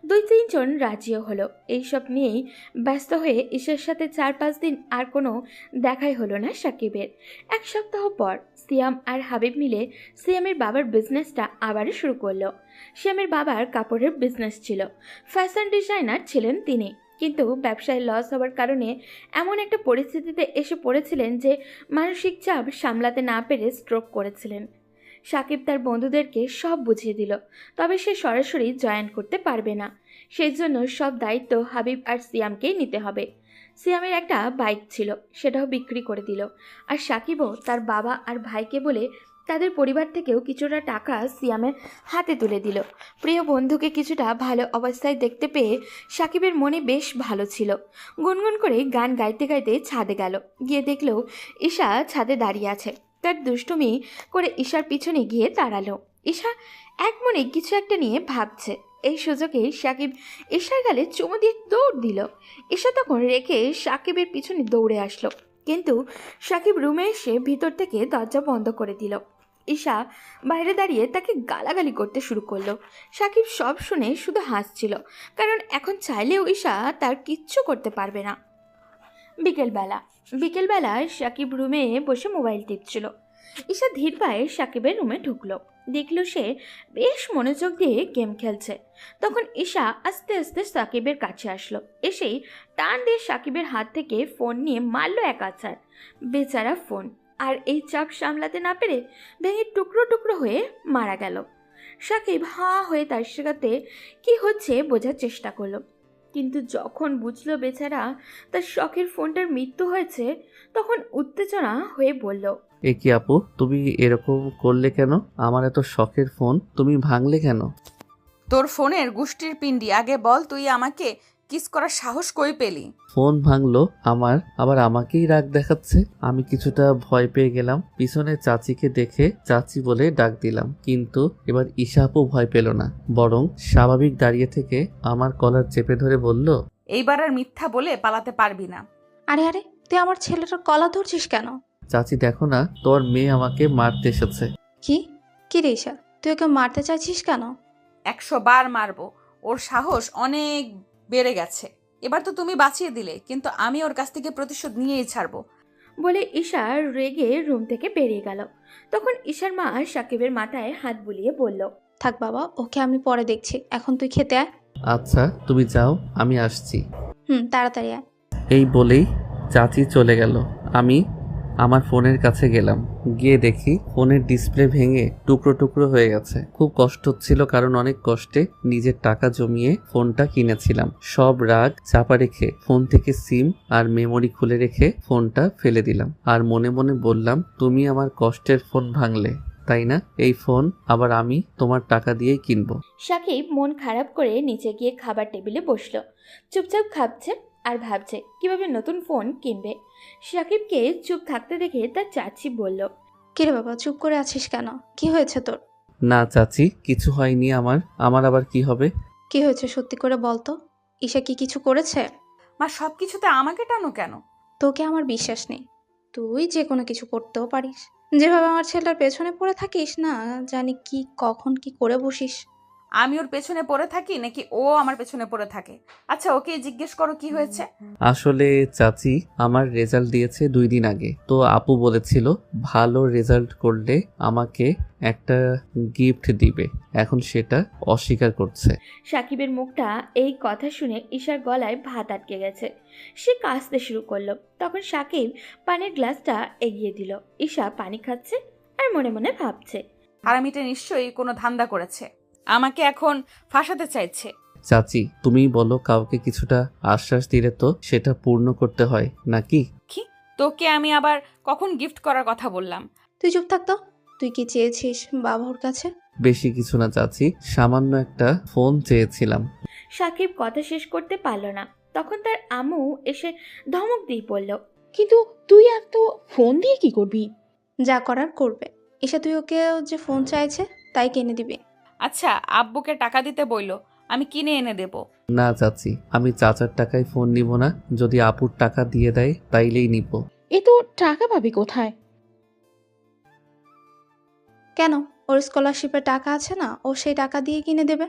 2-3 জন রাজিও হলো। এইসব নিয়েই ব্যস্ত হয়ে ঈশার সাথে 4-5 দিন আর কোনো দেখাই হলো না সাকিবের। 1 সপ্তাহ পর সিয়াম আর হাবিব মিলে সিয়ামের বাবার বিজনেসটা আবারও শুরু করলো। সিয়ামের বাবার কাপড়ের বিজনেস ছিল। ফ্যাশন ডিজাইনার ছিলেন তিনি, কিন্তু ব্যবসায় লস হওয়ার কারণে এমন একটা পরিস্থিতিতে এসে পড়েছিলেন যে মানসিক চাপ সামলাতে না পেরে স্ট্রোক করেছিলেন। সাকিব তার বন্ধুদেরকে সব বুঝিয়ে দিল, তবে সে সরাসরি জয়েন করতে পারবে না। সেই জন্য সব দায়িত্ব হাবিব আর সিয়ামকেই নিতে হবে। সিয়ামের একটা বাইক ছিল, সেটাও বিক্রি করে দিল। আর সাকিবও তার বাবা আর ভাইকে বলে তাদের পরিবার থেকেও কিছুটা টাকা সিয়ামের হাতে তুলে দিল। প্রিয় বন্ধুকে কিছুটা ভালো অবস্থায় দেখতে পেয়ে সাকিবের মনে বেশ ভালো ছিল। গুনগুন করে গান গাইতে গাইতে ছাদে গেল। গিয়ে দেখল ঈশা ছাদে দাঁড়িয়ে আছে। তার দুষ্টুমি করে ঈশার পিছনে গিয়ে দাঁড়ালো। ঈশা এক মনে কিছু একটা নিয়ে ভাবছে। এই সুযোগে সাকিব ঈশার গালে চুমু দিয়ে দৌড় দিল। ঈশা তখন রেখে সাকিবের পিছনে দৌড়ে আসলো, কিন্তু সাকিব রুমে এসে ভিতর থেকে দরজা বন্ধ করে দিল। ঈশা বাইরে দাঁড়িয়ে তাকে গালাগালি করতে শুরু করলো। সাকিব সব শুনে শুধু হাসছিল, কারণ এখন চাইলেও ঈশা তার কিচ্ছু করতে পারবে না। বিকেলবেলায় সাকিব রুমে বসে মোবাইল টিপছিল। ঈশা ধীর পায়ে সাকিবের রুমে ঢুকলো। দেখল সে বেশ মনোযোগ দিয়ে গেম খেলছে। তখন ঈশা আস্তে আস্তে সাকিবের কাছে আসলো। এসেই টান দিয়ে সাকিবের হাত থেকে ফোন নিয়ে মারল এক আছাড়। বেচারা ফোন আর এই চাপ সামলাতে না পেরে ভেঙে টুকরো টুকরো হয়ে মারা গেল। সাকিব হাঁ হয়ে তার সাথে কি হচ্ছে বোঝার চেষ্টা করলো, কিন্তু যখন বুঝলো বেচারা তার শখের ফোনটার মৃত্যু হয়েছে, তখন উত্তেজনা হয়ে বলল, এ কি আপু, তুমি এরকম করলে কেন? আমার এত শখের ফোন তুমি ভাঙলে কেন? তোর ফোনের গুষ্টির পিন্ডি, আগে বল তুই আমাকে কিস করার সাহস কই পেলি? ফোন ভাঙলো আমার, আবার আমাকেই রাগ দেখাচ্ছে। আমি কিছুটা ভয় পেয়ে গেলাম। পিছনে চাচিকে দেখে চাচি বলে ডাক দিলাম, কিন্তু এবার ঈশা আপু ভয় পেল না, বরং স্বাভাবিক দাঁড়িয়ে থেকে আমার কলার চেপে ধরে বলল, এইবার আর মিথ্যা বলে পালাতে পারবি না। আরে আরে, তুই আমার ছেলেটার কলা ধরছিস কেন? চাচি দেখো না, তোর মেয়ে আমাকে মারতে এসেছে। কি কি রে ঈশা, তুই ওকে মারতে চাইছিস কেন? 100 বার মারবো, ওর সাহস অনেক বেড়ে গেছে। এবার তো তুমি বাঁচিয়ে দিলে, কিন্তু আমি ওর কাছ থেকে প্রতিশোধ নিয়েই ছাড়বো বলে ঈশা রেগে রুম থেকে বেরিয়ে গেল। তখন ঈশার মা সাকিবের মাথায় হাত বুলিয়ে বলল, থাক বাবা, ওকে আমি পরে দেখছি, এখন তুই খেতে আয়। আচ্ছা তুমি যাও, আমি আসছি। তাড়াতাড়ি আয়। এই বলেই চাচি চলে গেল। আমি আমার ফোনের কাছে গেলাম। গিয়ে দেখি ফোনের ডিসপ্লে ভেঙে টুকরো টুকরো হয়ে গেছে। খুব কষ্ট হচ্ছিল, কারণ অনেক কষ্টে নিজের টাকা জমিয়ে ফোনটা কিনেছিলাম। সব রাগ চাপা রেখে ফোন থেকে সিম আর মেমোরি খুলে রেখে ফোনটা ফেলে দিলাম। আর মনে মনে বললাম, তুমি আমার কষ্টের ফোন ভাঙলে, তাই না? এই ফোন আবার আমি তোমার টাকা দিয়েই কিনবো। সাকিব মন খারাপ করে নিচে গিয়ে খাবার টেবিলে বসলো। চুপচাপ খাচ্ছে আর ভাবছে কিভাবে নতুন ফোন কিনবে। সাকিবকে চুপ থাকতে দেখে তার চাচি বলল, কিরে বাবা, চুপ করে আছিস কেন? কি হয়েছে তোর? না চাচি, কিছু হয়নি আমার আবার কি হবে? কি হয়েছে সত্যি করে বল তো। ঈশা কি কিছু করেছে? মা সব কিছুতে আমাকে টানো কেন? তোকে আমার বিশ্বাস নেই। তুই যে কোনো কিছু করতেও পারিস। যেভাবে আমার ছেলেটার পেছনে পড়ে থাকিস না, জানি কি কখন কি করে বসিস। আমি ওর পেছনে পড়ে থাকি নাকি ও আমার পেছনে পড়ে থাকে? আচ্ছা ওকে জিজ্ঞেস করো কি হয়েছে। আসলে চাচি, আমার রেজাল্ট দিয়েছে 2 দিন আগে। তো আপু বলেছিল ভালো রেজাল্ট করলে আমাকে একটা গিফট দিবে। এখন সেটা অস্বীকার করছে। সাকিবের মুখটা এই কথা শুনে ঈশার গলায় ভাত আটকে গেছে। সে কাশতে শুরু করলো। তখন সাকিব পানির গ্লাসটা এগিয়ে দিল। ঈশা পানি খাচ্ছে আর মনে মনে ভাবছে, হারামিটা নিশ্চয়ই কোনো ধান্দা করেছে, আমাকে এখন ফাঁসাতে চাইছে। চাচি, তুমিই বলো, কাউকে কিছুটা আশ্বাস দিলে তো সেটা পূর্ণ করতে হয় নাকি? কি তোকে আমি আবার কখন গিফট করার কথা বললাম? তুই চুপ থাকতো। তুই কি চেয়েছিস বাবুর কাছে? বেশি কিছু না চাচি, সামান্য একটা ফোন চেয়েছিলাম। সাকিব কথা শেষ করতে পারল না। তখন তার আম্মু এসে ধমক দিয়ে বলল, কিন্তু তুই এত ফোন দিয়ে কি করবি? যা করার করবে। ঈশা তুই ওকে যে ফোন চাইছে তাই কিনে দিবি। আচ্ছা আব্বুকে টাকা দিতে বললো, আমি কিনে এনে দেব। না চাচি, আমি চাচার টাকায় ফোন নিব না। যদি আপুর টাকা দিয়ে দেয় তাইলেই নিব। এ তো টাকা পাবি কোথায়? কেন? ওর স্কলারশিপের টাকা আছে না, ও সেই টাকা দিয়ে কিনে দেবে।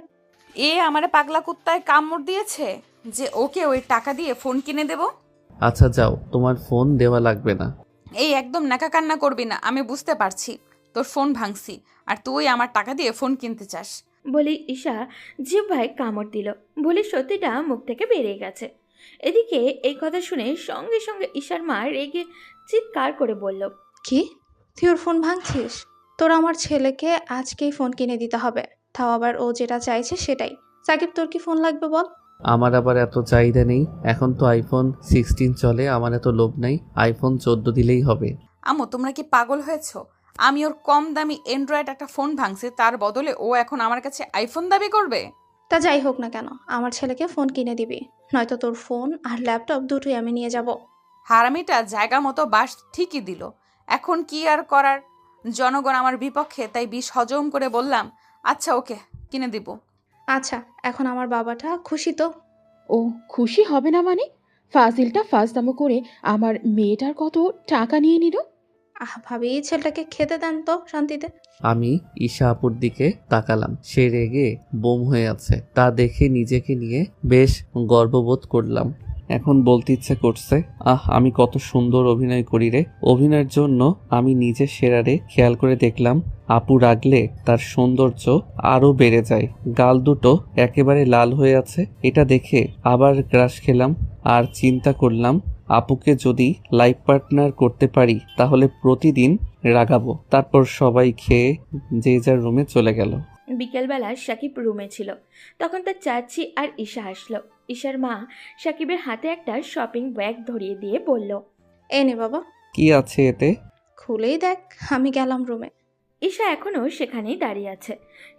এ আমারে পাগলা কুত্তায় কামড় দিয়েছে যে ওকে ওই টাকা দিয়ে ফোন কিনে দেব। আচ্ছা যাও, তোমার ফোন দেওয়া লাগবে না। এই একদম নাকা কান্না করবি না, আমি বুঝতে পারছি তোর ফোন ভাঙছি আর তুই আমার টাকা দিয়ে ফোন কিনতে চাস। বলে ঈশা জিহ্বায় কামড় দিল। বলে সত্যিটা মুখ থেকে বেরিয়ে গেছে। এদিকে এই কথা শুনে সঙ্গে সঙ্গে ঈশার মা রেগে চিৎকার করে বলল, কি? তুই ওর ফোন ভাঙছিস? তোর আমার ছেলেকে আজকেই ফোন কিনে দিতে হবে, তাও আবার ও যেটা চাইছে সেটাই। সাকিব তোর কি ফোন লাগবে বল? আমার আবার এত চাহিদা নেই। এখন তো আইফোন 16 চলে, আমার এত লোভ নাই। আইফোন 14 দিলেই হবে। আম্মু তোমরা কি পাগল হয়েছো? আমি ওর কম দামি অ্যান্ড্রয়েড একটা ফোন ভাঙছি, তার বদলে ও এখন আমার কাছে আইফোন দাবি করবে? তা যাই হোক না কেন, আমার ছেলেকে ফোন কিনে দিবি, নয়তো তোর ফোন আর ল্যাপটপ দুটোই আমি নিয়ে যাব। হারামিটা জায়গা মতো বাস ঠিকই দিল। এখন কি আর করার, জনগণ আমার বিপক্ষে, তাই বিষ হজম করে বললাম আচ্ছা ওকে কিনে দিব। আচ্ছা, এখন আমার বাবাটা খুশি তো? ও খুশি হবে না মানে? ফাজিলটা ফাজদামো করে আমার মেয়েটার কত টাকা নিয়ে নিল। ভাবি, ছেলেটাকে খেতে দেন তো শান্তিতে। আমি ঈশা আপুর দিকে তাকালাম। সে রেগে বোম হয়ে আছে। তা দেখে নিজেকে নিয়ে বেশ গর্ববোধ করলাম। এখন বলতে ইচ্ছে করছে, আমি কত সুন্দর অভিনয় করি রে। অভিনয়ের জন্য আমি নিজে সেরারে খেয়াল করে দেখলাম আপু রাগলে তার সৌন্দর্য আরো বেড়ে যায়। গাল দুটো একেবারে লাল হয়ে আছে। এটা দেখে আবার ক্রাশ খেলাম আর চিন্তা করলাম আপুকে যদি লাইফ পার্টনার করতে পারি তাহলে প্রতিদিন রাগাবো। তারপর সবাই খেয়ে যে যার রুমে চলে গেল। বিকেলবেলা সাকিব রুমে ছিল। তখন তার চাচি আর ঈশা আসলো। ঈশার মা সাকিবের হাতে একটা শপিং ব্যাগ ধরিয়ে দিয়ে বলল, এই নে বাবা। কি আছে এতে? খুলেই দেখ। আমি গেলাম রুমে। ঈশা এখনো সেখানেই দাঁড়িয়ে আছে।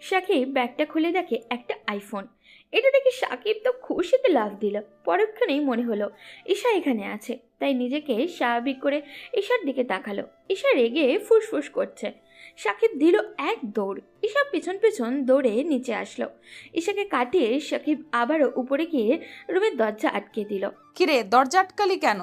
সাকিব ব্যাগটা খুলে দেখে একটা আইফোন। এটা দেখে সাকিব তো খুশিতে লাফ দিল। পরক্ষণেই মনে হলো ঈশা এখানে আছে, তাই নিজেকে স্বাভাবিক করে ঈশার দিকে তাকালো। ঈশা রেগে ফুসফুস করছে। সাকিব দিল এক দৌড়। ঈশা পিছন পিছন দৌড়ে নিচে আসলো। ঈশাকে কাটিয়ে সাকিব আবারও উপরে গিয়ে রুমের দরজা আটকে দিল। কিরে দরজা আটকালি কেন?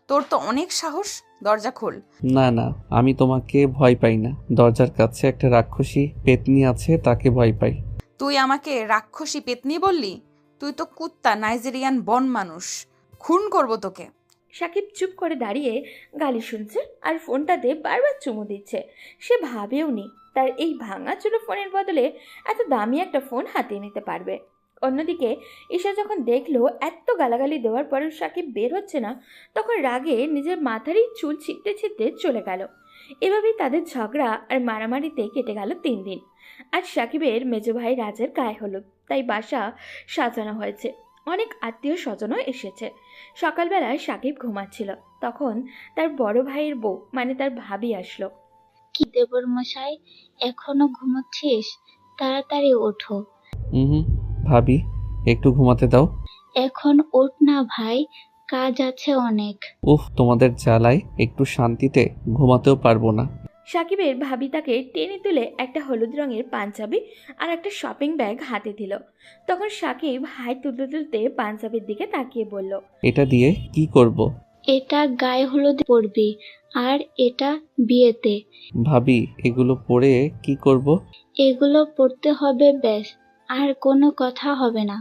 তোর তো অনেক সাহস, দরজা খোল। না না, আমি তোমাকে ভয় পাই না। দরজার কাছে একটা রাক্ষসী পেতনি আছে, তাকে ভয় পাই। তুই আমাকে রাক্ষসী পেতনি বললি? তুই তো কুত্তা, নাইজেরিয়ান বন মানুষ। খুন করব তোকে। সাকিব চুপ করে দাঁড়িয়ে গালি শুনছে আর ফোনটাতে বারবার চুমু দিচ্ছে। সে ভাবেও নি তার এই ভাঙাচোরা ফোনের বদলে এত দামি একটা ফোন হাতিয়ে নিতে পারবে। অন্যদিকে ঈশা যখন দেখলো এত গালাগালি দেওয়ার পরেও সাকিব বের হচ্ছে না, তখন রাগে নিজের মাথারই চুল ছিটতে ছিটতে চলে গেল। এভাবেই তাদের ঝগড়া আর মারামারিতে কেটে গেল 3 দিন। আজ সাকিবের মেজো ভাই রাজের গায়ে হলুদ, তাই বাসা সাজানো হয়েছে। অনেক আত্মীয় স্বজনও এসেছে। সকালবেলা সাকিব ঘুমাচ্ছিল, তখন তার বড় ভাইয়ের বউ মানে তার ভাবি আসলো। কি দেবর মশাই, এখনো ঘুমোচ্ছিস? তাড়াতাড়ি ওঠো। হুম, ভাবি একটু ঘুমাতে দাও। এখন ওঠ না ভাই, কাজ আছে অনেক। উফ, তোমাদের জ্বালায় একটু শান্তিতে ঘুমাতেও পারবো না। সাকিবের ভাবি তাকে টেনে তুলে একটা হলুদ রঙের পাঞ্জাবি আর একটা শপিং ব্যাগ হাতে দিল। তখন সাকিব হাই তুলতে তুলতে পাঞ্জাবির দিকে তাকিয়ে বলল, এটা দিয়ে কি করব? এটা গায়ে হলুদ পরবি, আর এটা বিয়েতে। ভাবি এগুলো পরে কি করব? এগুলো পরতে হবে ব্যাস, আর কোনো কথা হবে না।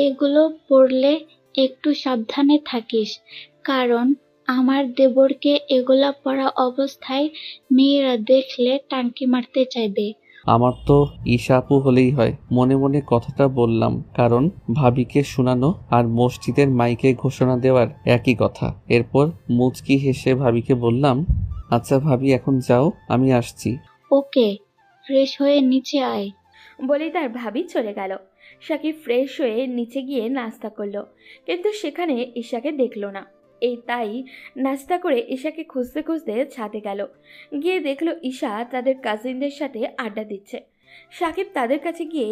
এগুলো পরলে একটু সাবধানে থাকিস, কারণ আমার দেবরকে এগুলা পরা অবস্থায় মেয়েরা দেখলে টাঙ্কি মারতে চাইবে। আমার তো ঈশা আপু হলেই হয়। মনে মনে কথাটা বললাম, কারণ ভাবিকে শোনানো আর মসজিদের মাইকে ঘোষণা দেওয়ার একই কথা। এরপর মুচকি হেসে ভাবিকে বললাম, আচ্ছা ভাবি এখন যাও, আমি আসছি। ওকে, ফ্রেশ হয়ে নিচে আয়। বলেই তার ভাবি চলে গেল। সাকিব ফ্রেশ হয়ে নিচে গিয়ে নাস্তা করলো, কিন্তু সেখানে ঈশাকে দেখলো না। তাই নাস্তা করে ঈশাকে খুঁজতে খুঁজতে ছাদে গেল। গিয়ে দেখলো ঈশা তাদের কাজিনদের সাথে আড্ডা দিচ্ছে। সাকিব তাদের কাছে গিয়ে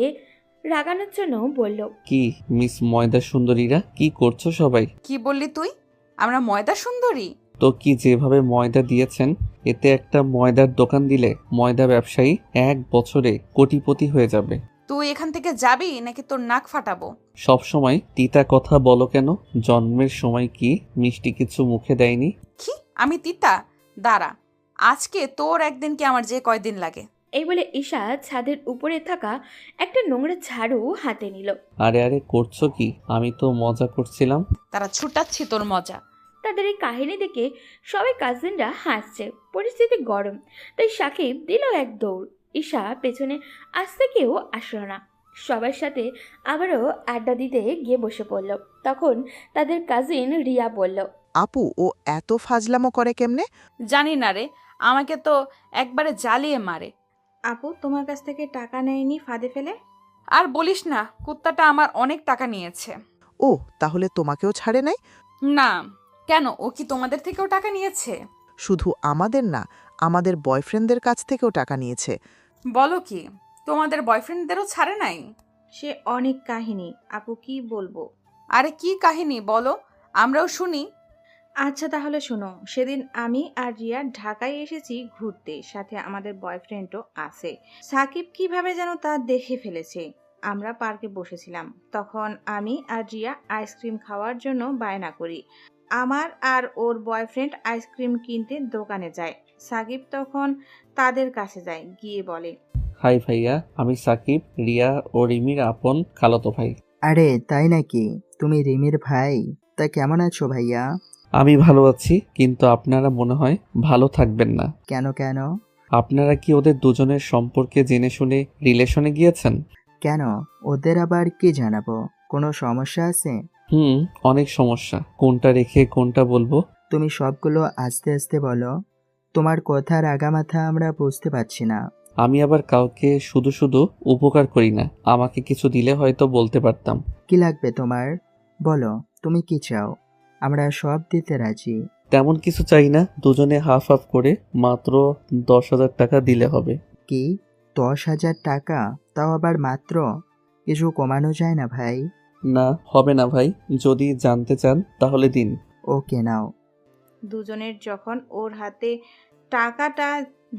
রাগানোর জন্য বলল, কি মিস ময়দা সুন্দরীরা, কি করছো সবাই? কি বললি তুই? আমরা ময়দা সুন্দরী? তো কি, যেভাবে ময়দা দিয়েছেন, এতে একটা ময়দার দোকান দিলে ময়দা ব্যবসায়ী 1 বছরে কোটিপতি হয়ে যাবে। তুই এখান থেকে যাবি নাকি তোর নাক ফাটাবো? সব সময় তিতা কথা বলো কেন? জন্মের সময় কি মিষ্টি কিছু মুখে দেয়নি? কি আমি তিতা? দাঁড়া, আজকে তোর একদিন কি আমার যে কয়দিন লাগে। এই বলে ঈশা ছাদের উপরে থাকা একটা নোংরা ঝাড়ু হাতে নিল। আরে আরে করছো কি? আমি তো মজা করছিলাম। তারা ছুটাচ্ছি তোর মজা। তাদের এই কাহিনী দেখে সবাই কাজিনরা হাসছে। পরিস্থিতি গরম, তাই সাকিব দিল এক দৌড়। ঈশা পেছনে আসতে কেউ আসলো না। সবার সাথে আবারও আড্ডা দিতে গিয়ে বসে পড়ল। তখন তাদের কাজিন রিয়া বলল, আপু ও এত ফাজলামো করে কেমনে? জানি না রে, আমাকে তো একবারে জ্বালিয়ে মারে। আপু তোমার কাছ থেকে টাকা নেয়নি ফাঁদে ফেলে? আর বলিস না, কুত্তাটা আমার অনেক টাকা নিয়েছে। ও তাহলে তোমাকেও ছাড়ে নাই? না, কেন? ও কি তোমাদের থেকেও টাকা নিয়েছে? শুধু আমাদের না, আমাদের বয়ফ্রেন্ডদের কাছ থেকেও টাকা নিয়েছে। বলো কি, তোমাদের বয়ফ্রেন্ডদেরও ছাড়ে নাই? সে অনেক কাহিনী, আপু কি বলবো। আরে কি কাহিনী বলো, আমরাও শুনি। আচ্ছা তাহলে শোনো, সেদিন আমি আর রিয়া ঢাকায় এসেছি ঘুরতে, সাথে আমাদের বয়ফ্রেন্ডও আছে। সাকিব কিভাবে যেন তা দেখে ফেলেছে। আমরা পার্কে বসেছিলাম, তখন আমি আর রিয়া আইসক্রিম খাওয়ার জন্য বায়না করি। আমার আর ওর বয়ফ্রেন্ড আইসক্রিম কিনতে দোকানে যায়। সাকিব তখন তাদের কাছে যায়, গিয়ে বলে, হাই ভাইয়া, আমি সাকিব, রিয়া ও রিমির আপন খালাতো ভাই। আরে তাই নাকি? তুমি রিমির ভাই? তা কেমন আছো ভাইয়া? আমি ভালো আছি, কিন্তু আপনারা মনে হয় ভালো থাকবেন না। কেন কেন? আপনারা কি ওদের দুজনের সম্পর্কে জেনে শুনে রিলেশনে গিয়েছেন? কেন, ওদের আবার কি জানাবো? কোনো সমস্যা আছে? অনেক সমস্যা। কোনটা রেখে কোনটা বলবো? তুমি সবগুলো আস্তে আস্তে বলো, তোমার কথার আগামাথা আমরা বুঝতে পারছি না। আমি আবার কাউকে শুধু শুধু উপকার করি না। আমাকে কিছু দিলে হয়তো বলতে পারতাম। কি লাগবে তোমার? বলো, তুমি কি চাও? আমরা সব দিতে রাজি। তেমন কিছু চাই না, দুজনে হাফ হাফ করে মাত্র 10,000 টাকা দিলে হবে। কি 10,000 টাকা? তাও আবার মাত্র? কিছু কমানো যায় না ভাই? না, হবে না ভাই। যদি জানতে চান তাহলে দিন। ওকে নাও। দুজনের যখন ওর হাতে টাকাটা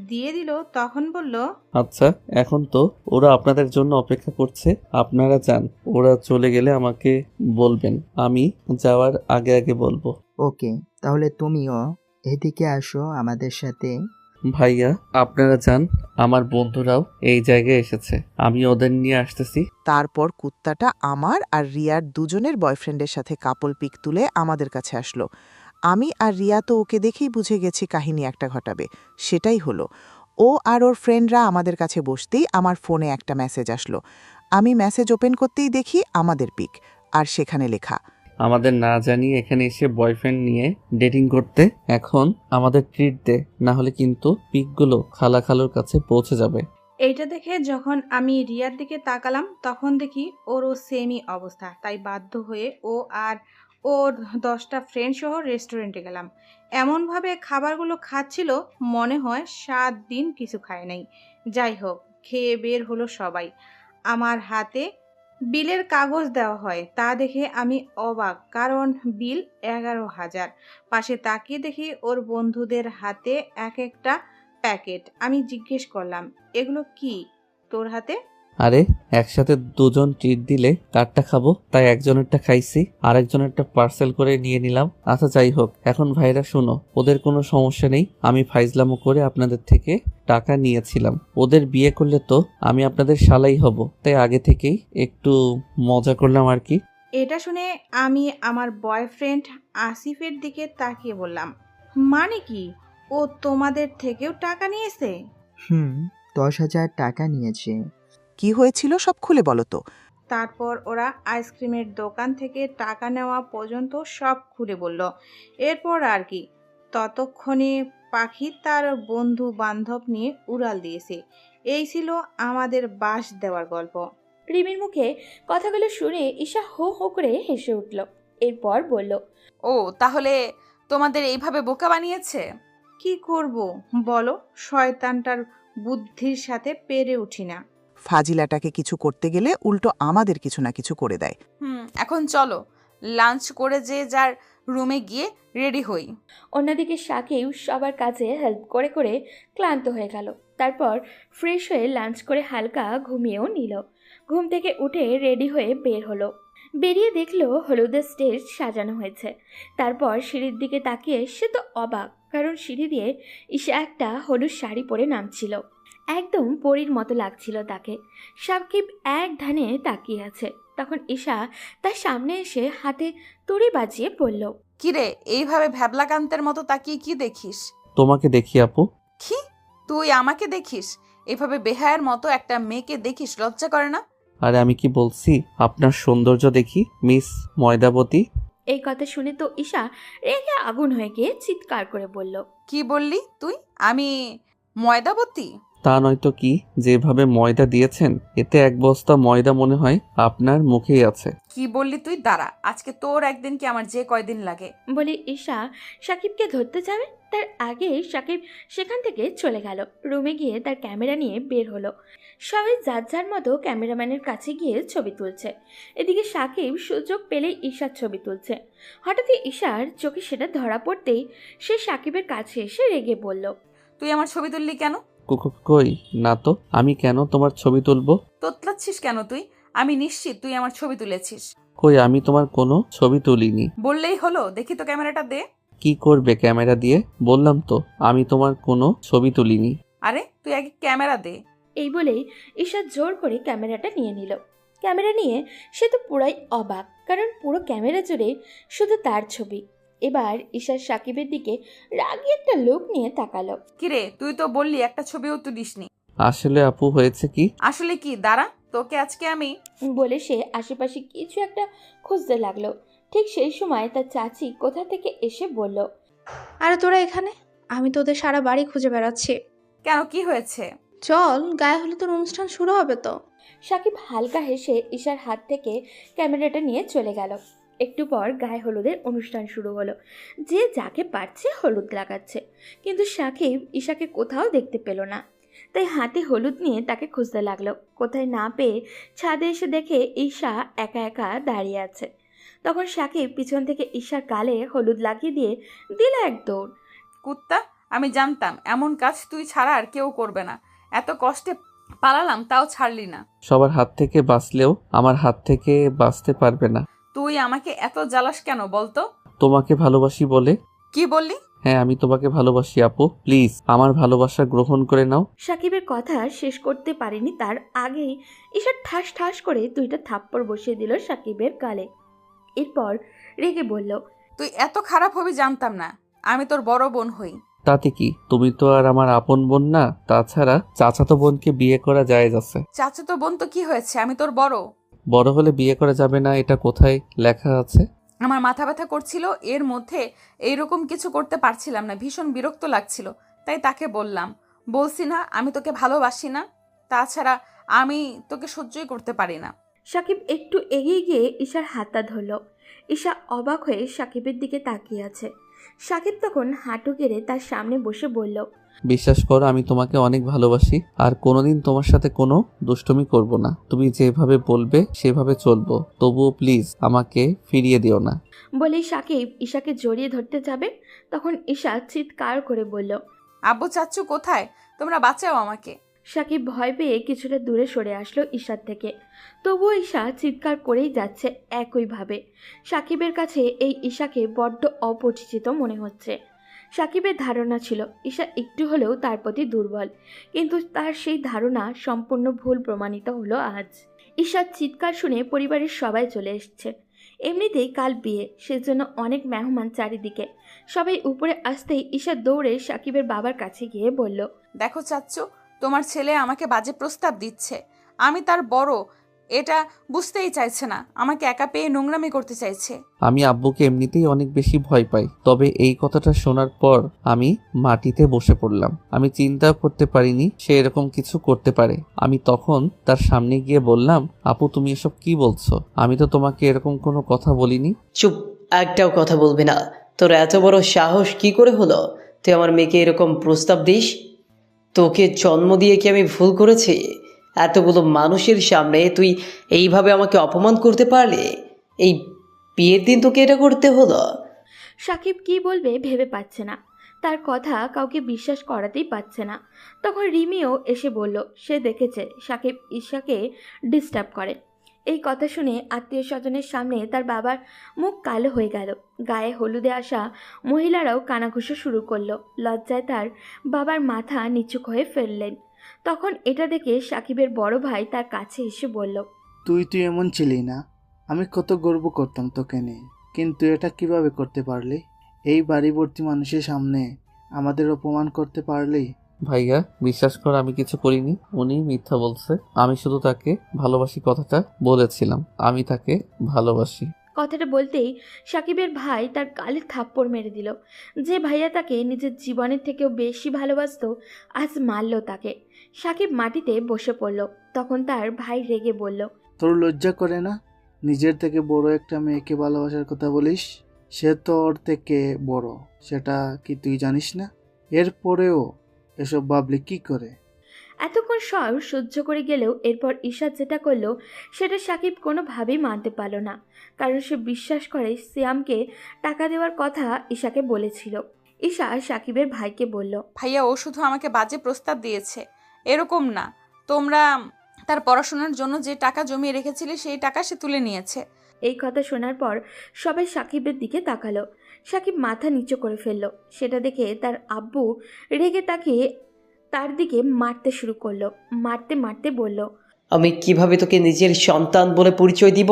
দিয়ে দিল তখন বলল, আচ্ছা, এখন তো ওরা আপনাদের জন্য অপেক্ষা করছে। আপনারা যান, ওরা চলে গেলে আমাকে বলবেন, আমি যাওয়ার আগে আগে বলবো। ওকে, তাহলে তুমিও এদিকে আসো আমাদের সাথে। ভাইয়া আপনারা যান, আমার বন্ধুরাও এই জায়গায় এসেছে, আমি ওদের নিয়ে আসতেছি। তারপর কুত্তাটা আমার আর রিয়ার দুজনের বয়ফ্রেন্ডের সাথে কাপল পিক তুলে আমাদের কাছে আসলো। আমি আর রিয়া তো ওকে দেখেই বুঝে গেছি কাহিনী একটা ঘটাবে। সেটাই হলো। ও আর ওর ফ্রেন্ডরা আমাদের কাছে বসতেই আমার ফোনে একটা মেসেজ আসলো। আমি মেসেজ ওপেন করতেই দেখি আমাদের পিক, আর সেখানে লেখা, আমাদের না জানিয়ে এখানে এসে বয়ফ্রেন্ড নিয়ে ডেটিং করতে। এখন আমাদের ট্রিট দে, না হলে কিন্তু পিকগুলো খালার কাছে পৌঁছে যাবে। এইটা দেখে যখন আমি রিয়ার দিকে তাকালাম তখন দেখি ওরও সেমই অবস্থা। তাই বাধ্য হয়ে ও আর ওর 10টা ফ্রেন্ড সহ রেস্টুরেন্টে গেলাম। এমনভাবে খাবারগুলো খাচ্ছিল মনে হয় 7 দিন কিছু খায় নাই। যাই হোক, খেয়ে বের হলো সবাই। আমার হাতে বিলের কাগজ দেওয়া হয়, তা দেখে আমি অবাক, কারণ বিল 11,000। পাশে তাকিয়ে দেখি ওর বন্ধুদের হাতে এক একটা প্যাকেট। আমি জিজ্ঞেস করলাম, এগুলো কি তোর হাতে? আরে একসাথে দুজন ট্রিট দিলে কারটা খাবো, তাই একজনেরটা খাইছি, আর একজনেরটা পার্সেল করে নিয়ে নিলাম। আচ্ছা যাই হোক, এখন ভাইরা শোনো, ওদের কোনো সমস্যা নেই, আমি ফাইজলামো করে আপনাদের থেকে টাকা নিয়েছিলাম। ওদের বিয়ে করলে তো আমি আপনাদের শালাই হব, তাই আগে থেকেই একটু মজা করলাম আর কি। এটা শুনে আমি আমার বয়ফ্রেন্ড আসিফের দিকে তাকিয়ে বললাম, মানে কি, ও তোমাদের থেকেও টাকা নিয়েছে? 10,000 টাকা নিয়েছে। কি হয়েছিল সব খুলে বলো তো। তারপর ওরা আইসক্রিমের দোকান থেকে টাকা নেওয়া পর্যন্ত সব খুলে বলল। এরপর আর কি, ততক্ষণে পাখি তার বন্ধু বান্ধব নিয়ে উড়াল দিয়েছে। এই ছিল আমাদের বাস দেওয়ার গল্প। রিমির মুখে কথাগুলো শুনে ঈশা হো হো করে হেসে উঠল। এরপর বলল, ও তাহলে তোমাদের এইভাবে বোকা বানিয়েছে? কি করব বলো, শয়তানটার বুদ্ধির সাথে পেরে উঠি না। ফাজিলাটাকে কিছু করতে গেলে উল্টো আমাদের কিছু না কিছু করে দেয়। এখন চলো লাঞ্চ করে যে যার রুমে গিয়ে রেডি হই। অন্যদিকে সাকিব সবার কাছে হেল্প করে করে ক্লান্ত হয়ে গেল। তারপর ফ্রেশ হয়ে লাঞ্চ করে হালকা ঘুমিয়েও নিল। ঘুম থেকে উঠে রেডি হয়ে বের হলো। বেরিয়ে দেখলো হলুদের স্টেজ সাজানো হয়েছে। তারপর সিঁড়ির দিকে তাকিয়ে সে তো অবাক, কারণ সিঁড়ি দিয়ে ঈশা একটা হলুদ শাড়ি পরে নামছিল। একদম পরীর মতো লাগছিল তাকে। সাকিব এক ধ্যানে তাকিয়ে আছে। তখন ঈশা তার সামনে এসে হাতে তুড়ি বাজিয়ে বলল, কিরে এইভাবে ভ্যাবলাকান্তের মতো তাকিয়ে কি দেখিস? তোমাকে দেখি আপু। কি তুই আমাকে দেখিস? এভাবে বেহায়ার মতো একটা মেয়েকে দেখিস, লজ্জা করে না? আরে আমি কি বলছি, আপনার সৌন্দর্য দেখি মিস ময়দাবতী। এই কথা শুনে তো ঈশা রেগে আগুন হয়ে গিয়ে চিৎকার করে বলল, কি বললি তুই? আমি ময়দাবতী? তা নয়তো কি, যেভাবে ময়দা দিয়েছেন এতে 1 বস্তা ময়দা মনে হয় আপনার মুখেই আছে। কি বললি তুই? দাঁড়া, আজকে তোর একদিন কি আমার যে কয়দিন লাগে। বলে ঈশা সাকিবকে ধরতে যাবে, তার আগে সাকিব সেখান থেকে চলে গেল। রুমে গিয়ে তার ক্যামেরা নিয়ে বের হলো। সবাই যার যার মতো ক্যামেরাম্যানের কাছে গিয়ে ছবি তুলছে। এদিকে সাকিব সুযোগ পেলেই ঈশার ছবি তুলছে। হঠাৎই ঈশার চোখে সেটা ধরা পড়তেই সে সাকিবের কাছে এসে রেগে বলল, তুই আমার ছবি তুললি কেন? কই না তো, আমি কেন তোমার ছবি তুলবো? তোতলাচ্ছিস কেন তুই? আমি নিশ্চিত তুই আমার ছবি তুলেছিস। কই, আমি তোমার কোনো ছবি তুলিনি। বললেই হলো, দেখি তো ক্যামেরাটা দে। কি করবে ক্যামেরা দিয়ে? বললাম তো আমি তোমার কোনো ছবি তুলিনি। আরে তুই আগে ক্যামেরা দে। এই বলেই ঈশা জোর করে ক্যামেরাটা নিয়ে নিল। ক্যামেরা নিয়ে সে তো পুরাই অবাক, কারণ পুরো ক্যামেরা জুড়ে শুধু তার ছবি। এবার ঈশা সাকিবের দিকে রাগী একটা লোক নিয়ে তাকালো। কিরে, তুই তো বললি একটা ছবিও তুলিসনি। আসলে আপু হয়েছে কি? আসলে কি? দাঁড়া, তোকে আজকে আমি। বলে সে আশেপাশে কিছু একটা খুঁজতে লাগলো। ঠিক সেই সময় তার চাচি কোথা থেকে এসে বলল, আরে তোরা এখানে? আমি তোদের সারা বাড়ি খুঁজে বেড়াচ্ছি। কেন, কি হয়েছে? চল, গায়ে হলুদের অনুষ্ঠান শুরু হবে তো। সাকিব হালকা হেসে ঈশার হাত থেকে ক্যামেরাটা নিয়ে চলে গেল। একটু পর গায়ে হলুদের অনুষ্ঠান শুরু হলো। যে যাকে পারছে হলুদ লাগাচ্ছে, কিন্তু সাকিব ঈশাকে কোথাও দেখতে পেল না। তাই হাতে হলুদ নিয়ে তাকে খুঁজতে লাগলো। কোথায় না পেয়ে ছাদে এসে দেখে ঈশা একা একা দাঁড়িয়ে আছে। তখন সাকিব পিছন থেকে ঈশার গালে হলুদ লাগিয়ে দিয়ে দিল এক দৌড়। কুত্তা, আমি জানতাম এমন কাজ তুই ছাড়া আর কেউ করবে না। এত কষ্টে পালালাম, তাও ছাড়লি না। সবার হাত থেকে বাঁচলেও আমার হাত থেকে বাঁচতে পারবে না। তুই আমাকে এত জ্বালাস কেন বলতো? তোমাকে ভালোবাসি বলে। কি বললি? হ্যাঁ, আমি তোমাকে ভালোবাসি আপু, প্লিজ আমার ভালোবাসা গ্রহণ করে নাও। সাকিবের কথা শেষ করতে পারেনি তার আগেই ঈশা ঠাস ঠাস করে 2টা থাপ্পড় বসিয়ে দিল সাকিবের গালে। এরপর রেগে বলল, তুই এত খারাপ হবি জানতাম না। আমি তোর বড় বোন হই। তাতে কি, তুমি তো আর আমার আপন বোন না। তাছাড়া চাচাতো বোনকে বিয়ে করা জায়েজ আছে। চাচাতো বোন তো কি হয়েছে, আমি তোর বড়। বড় হলে বিয়ে করা যাবে না, এটা কোথায় লেখা আছে? আমার মাথা ব্যথা করছিল, এর মধ্যে এইরকম কিছু করতে পারছিলাম না, ভীষণ বিরক্ত লাগছিল। তাই তাকে বললাম, বলছি না আমি তোকে ভালোবাসি না। তাছাড়া আমি তোকে সহ্যই করতে পারি না। সাকিব একটু এগিয়ে গিয়ে ঈশার হাতটা ধরল। ঈশা অবাক হয়ে সাকিবের দিকে তাকিয়ে আছে। সাকিব তখন হাঁটু গেড়ে তার সামনে বসে বলল, বিশ্বাস করো আমি তোমাকে অনেক ভালোবাসি আর কোনোদিন তোমার সাথে কোনো দুষ্টুমি করব না। তুমি যেভাবে বলবে সেভাবে চলবো, তবুও প্লিজ আমাকে ফিরিয়ে দিও না। বলেই সাকিব ঈশাকে জড়িয়ে ধরতে যাবে, তখন ঈশা চিৎকার করে বলল, আব্বু চাচ্চু কোথায়? তোমরা বাঁচাও আমাকে। সাকিব ভয় পেয়ে কিছুটা দূরে সরে আসলো ঈশার থেকে। তবুও ঈশা চিৎকার করেই যাচ্ছে একইভাবে। সাকিবের কাছে এই ঈশাকে বড্ড অপরিচিত মনে হচ্ছে। সাকিবের ধারণা ছিল ঈশা একটু হলেও তার প্রতি দুর্বল, কিন্তু তার সেই ধারণা সম্পূর্ণ ভুল প্রমাণিত হলো আজ। ঈশার চিৎকার শুনে পরিবারের সবাই চলে এসছে। এমনিতেই কাল বিয়ে, সেজন্য অনেক মেহমান চারিদিকে। সবাই উপরে আসতেই ঈশা দৌড়ে সাকিবের বাবার কাছে গিয়ে বলল, দেখো চাচ্চু, তোমার ছেলে আমাকে বাজে প্রস্তাব দিচ্ছে। আমি তার বড়, এটা বুঝতেই চাইছে না, আমাকে একা পেয়ে নোংরামি করতে চাইছে। আমি আব্বুকে এমনিতেই অনেক বেশি ভয় পাই, তবে এই কথাটা শোনার পর আমি মাটিতে বসে পড়লাম। আমি চিন্তাও করতে পারিনি সে এরকম কিছু করতে পারে। আমি তখন তার সামনে গিয়ে বললাম, আপু তুমি এসব কি বলছো? আমি তো তোমাকে এরকম কোনো কথা বলিনি। চুপ, একটাও কথা বলবি না। তোর এত বড় সাহস কি করে হলো তুই আমার মেয়েকে এরকম প্রস্তাব দিস? তোকে জন্ম দিয়ে কি আমি ভুল করেছি? এতগুলো মানুষের সামনে তুই এইভাবে আমাকে অপমান করতে পারলি? এই বিয়ের দিন তোকে এটা করতে হলো? সাকিব কি বলবে ভেবে পাচ্ছে না, তার কথা কাউকে বিশ্বাস করাতেই পারছে না। তখন রিমিও এসে বলল সে দেখেছে সাকিব ঈশাকে ডিস্টার্ব করে। এই কথা শুনে আত্মীয় স্বজনের সামনে তার বাবার মুখ কালো হয়ে গেল। গায়ে হলুদে আসা মহিলারাও কানাঘুষো শুরু করলো। লজ্জায় তার বাবার মাথা নিচু হয়ে ফেললেন। তখন এটা দেখে সাকিবের বড় ভাই তার কাছে এসে বলল, তুই এমন ছিলি না। আমি কত গর্ব করতাম তোকে নিয়ে, কিন্তু এটা কিভাবে করতে পারলি? এই বাড়ি ভর্তি মানুষের সামনে আমাদের অপমান করতে পারলি? ভাইয়া বিশ্বাস কর আমি কিছু করিনি, উনি মিথ্যা বলছে। আমি শুধু তাকে ভালোবাসি কথাটা বলেছিলাম। আমি তাকে ভালোবাসি। কথাটা বলতেই সাকিবের ভাই তার গালে থাপ্পড় মেরে দিল। যে ভাইয়া তাকে নিজের জীবনের থেকেও বেশি ভালোবাসতো আজ মারল তাকে। সাকিব মাটিতে বসে পড়ল। তখন তার ভাই রেগে বলল, তোর লজ্জা করে না নিজের থেকে বড় একটা মেয়েকে ভালোবাসার কথা বলিস? সে তো ওর থেকে বড়, সেটা কি তুই জানিস না? এরপরেও এসব ভাবলি কি করে? এতক্ষণ সব সহ্য করে গেলেও এরপর ঈশা যেটা করলো সেটা সাকিব কোনোভাবেই মানতে পারল না, কারণ সে বিশ্বাস করে সিয়ামকে টাকা দেওয়ার কথা ঈশাকে বলেছিল। ঈশা সাকিবের ভাইকে বলল, ভাইয়া ও শুধু আমাকে বাজে প্রস্তাব দিয়েছে, এরকম না। তোমরা তার পড়াশোনার জন্য যে টাকা জমিয়ে রেখেছিলে সেই টাকা সে তুলে নিয়েছে। এই কথা শোনার পর সবাই সাকিবের দিকে তাকালো। সাকিব মাথা নিচু করে ফেলল। সেটা দেখে তার আব্বু রেগে তাকিয়ে তার দিকে মারতে শুরু করলো। মারতে মারতে বলল, আমি কিভাবে তোকে নিজের সন্তান বলে পরিচয় দিব?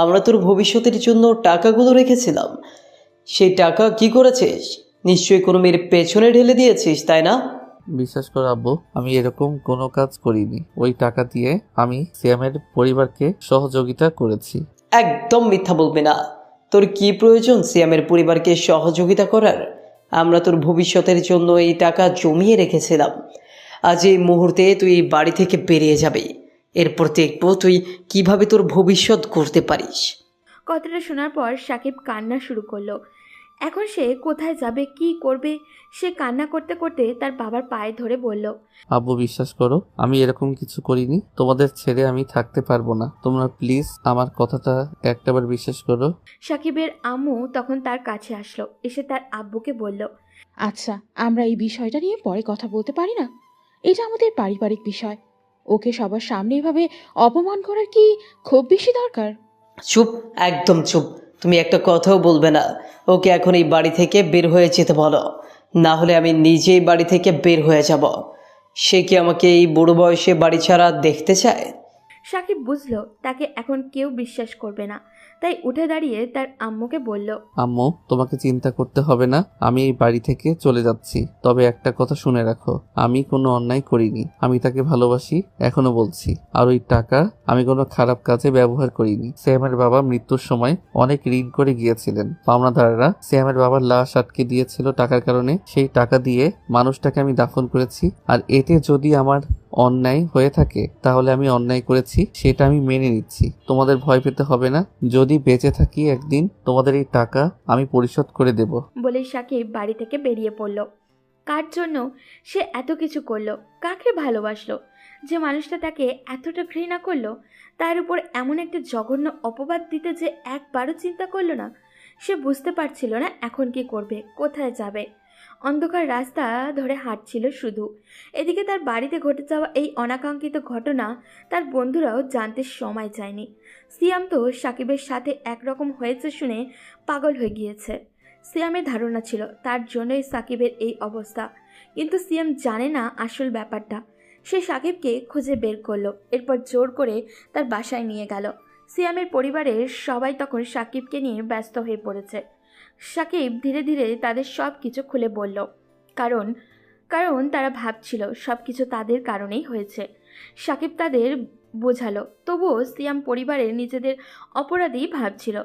আমরা তোর ভবিষ্যতের জন্য টাকাগুলো রেখেছিলাম, সেই টাকা কি করেছিস? নিশ্চয়ই কোনো মেয়ের পেছনে ঢেলে দিয়েছিস, তাই না? বিশ্বাস কর আব্বু, আমি এরকম কোনো কাজ করিনি। ওই টাকা দিয়ে আমি সিয়ামের পরিবারকে সহযোগিতা করেছি। একদম মিথ্যা বলবি না। তোর কি প্রয়োজন সিয়ামের পরিবারকে সহযোগিতা করার? আমরা তোর ভবিষ্যতের জন্য এই টাকা জমিয়ে রেখেছিলাম। আজ এই মুহূর্তে তুই এই বাড়ি থেকে বেরিয়ে যাবি। এরপর দেখবো তুই কিভাবে তোর ভবিষ্যৎ গড়তে পারিস। কথাটা শোনার পর সাকিব কান্না শুরু করলো। এখন সে কোথায় যাবে, কি করবে? সে কান্না করতে করতে তার বাবার পায়ে ধরে বলল, আব্বু বিশ্বাস করো আমি এরকম কিছু করিনি। তোমাদের ছেড়ে আমি থাকতে পারবো না। তোমরা প্লিজ আমার কথাটা একটাবার বিশ্বাস করো। সাকিবের আম্মু তখন তার কাছে আসলো। এসে তার আব্বুকে বলল, আচ্ছা আমরা এই বিষয়টা নিয়ে পরে কথা বলতে পারি না? এটা আমাদের পারিবারিক বিষয়। ওকে সবার সামনে এভাবে অপমান করার কি খুব বেশি দরকার? চুপ, একদম চুপ। তুমি একটা কথাও বলবে না। ওকে এখন এই বাড়ি থেকে বের হয়ে যেতে বলো, না হলে আমি নিজেই বাড়ি থেকে বের হয়ে যাব। সে কি আমাকে এই বুড়ো বয়সে বাড়ি ছাড়া দেখতে চায়? সাকিব বুঝলো তাকে এখন কেউ বিশ্বাস করবে না, তাই উঠে দাঁড়িয়ে তার আম্মুকে বলল, আম্মু তোমাকে চিন্তা করতে হবে না, আমি এই বাড়ি থেকে চলে যাচ্ছি। তবে একটা কথা শুনে রাখো, আমি কোনো অন্যায় করিনি। আমি তাকে ভালোবাসি, এখনো বলছি। আর ওই টাকা আমি কোনো খারাপ কাজে ব্যবহার করিনি। শ্যামের বাবা মৃত্যুর সময় অনেক ঋণ করে গিয়েছিলেন। পাওনাদাররা শ্যামের বাবার লাশ আটকে দিয়েছিল টাকার কারণে। সেই টাকা দিয়ে মানুষটাকে আমি দাফন করেছি। আর এতে যদি আমার অন্যায় হয়ে থাকে তাহলে আমি অন্যায় করেছি সেটা আমি মেনে নিচ্ছি। তোমাদের ভয় পেতে হবে না। যদি বেঁচে থাকি একদিন তোমাদের এই টাকা আমি পরিশোধ করে দেব। বলে সাকিব বাড়ি থেকে বেরিয়ে পড়ল। কার জন্য সে এত কিছু করলো? কাকে ভালোবাসলো যে মানুষটা তাকে এতটা ঘৃণা করলো? তার উপর এমন একটা জঘন্য অপবাদ দিতে যে একবারও চিন্তা করলো না। সে বুঝতে পারছিল না এখন কি করবে, কোথায় যাবে। অন্ধকার রাস্তা ধরে হাঁটছিল শুধু। এদিকে তার বাড়িতে ঘটে যাওয়া এই অনাকাঙ্ক্ষিত ঘটনা তার বন্ধুরাও জানতে সময় চায়নি। সিয়াম তো সাকিবের সাথে একরকম হয়েছে শুনে পাগল হয়ে গিয়েছে। সিয়ামের ধারণা ছিল তার জন্যই সাকিবের এই অবস্থা, কিন্তু সিয়াম জানে না আসল ব্যাপারটা। সে সাকিবকে খুঁজে বের করলো, এরপর জোর করে তার বাসায় নিয়ে গেল। সিয়ামের পরিবারের সবাই তখন সাকিবকে নিয়ে ব্যস্ত হয়ে পড়েছে। সাকিব ধীরে ধীরে তাদের সব কিছু খুলে বলল, কারণ কারণ তারা ভাবছিল সব কিছু তাদের কারণেই হয়েছে। সাকিব তাদের বোঝালো, তবুও সিয়াম পরিবারের নিজেদের অপরাধী ভাবছিল।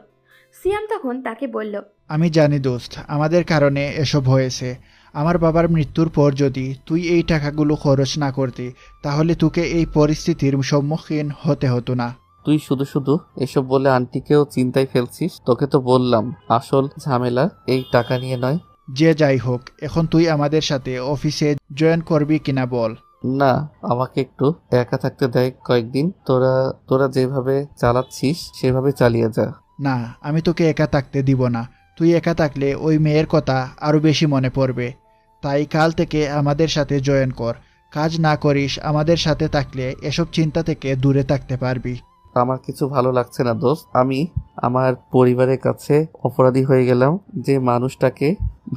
সিয়াম তখন তাকে বলল, আমি জানি দোস্ত, আমাদের কারণে এসব হয়েছে। আমার বাবার মৃত্যুর পর যদি তুই এই টাকাগুলো খরচ না করতি তাহলে তোকে এই পরিস্থিতির সম্মুখীন হতে হতো না। তুই শুধু শুধু এসব বলে আন্টিকেও চিন্তায় ফেলছিস। তোকে তো বললাম আসল ঝামেলা এই টাকা নিয়ে নয়। যে যাই হোক, এখন তুই আমাদের সাথে অফিসে জয়েন করবি কিনা বল। না, আমাকে একটু একা থাকতে দেয় কয়েকদিন। তোরা যেভাবে চালাচ্ছিস সেভাবে চালিয়ে যা। না, আমি তোকে একা থাকতে দিব না। তুই একা থাকলে ওই মেয়ের কথা আরও বেশি মনে পড়বে। তাই কাল থেকে আমাদের সাথে জয়েন কর। কাজ না করিস, আমাদের সাথে থাকলে এসব চিন্তা থেকে দূরে থাকতে পারবি। আমার কিছু ভালো লাগছে না দোস্ত। আমি আমার পরিবারের কাছে অপরাধী হয়ে গেলাম। যে মানুষটাকে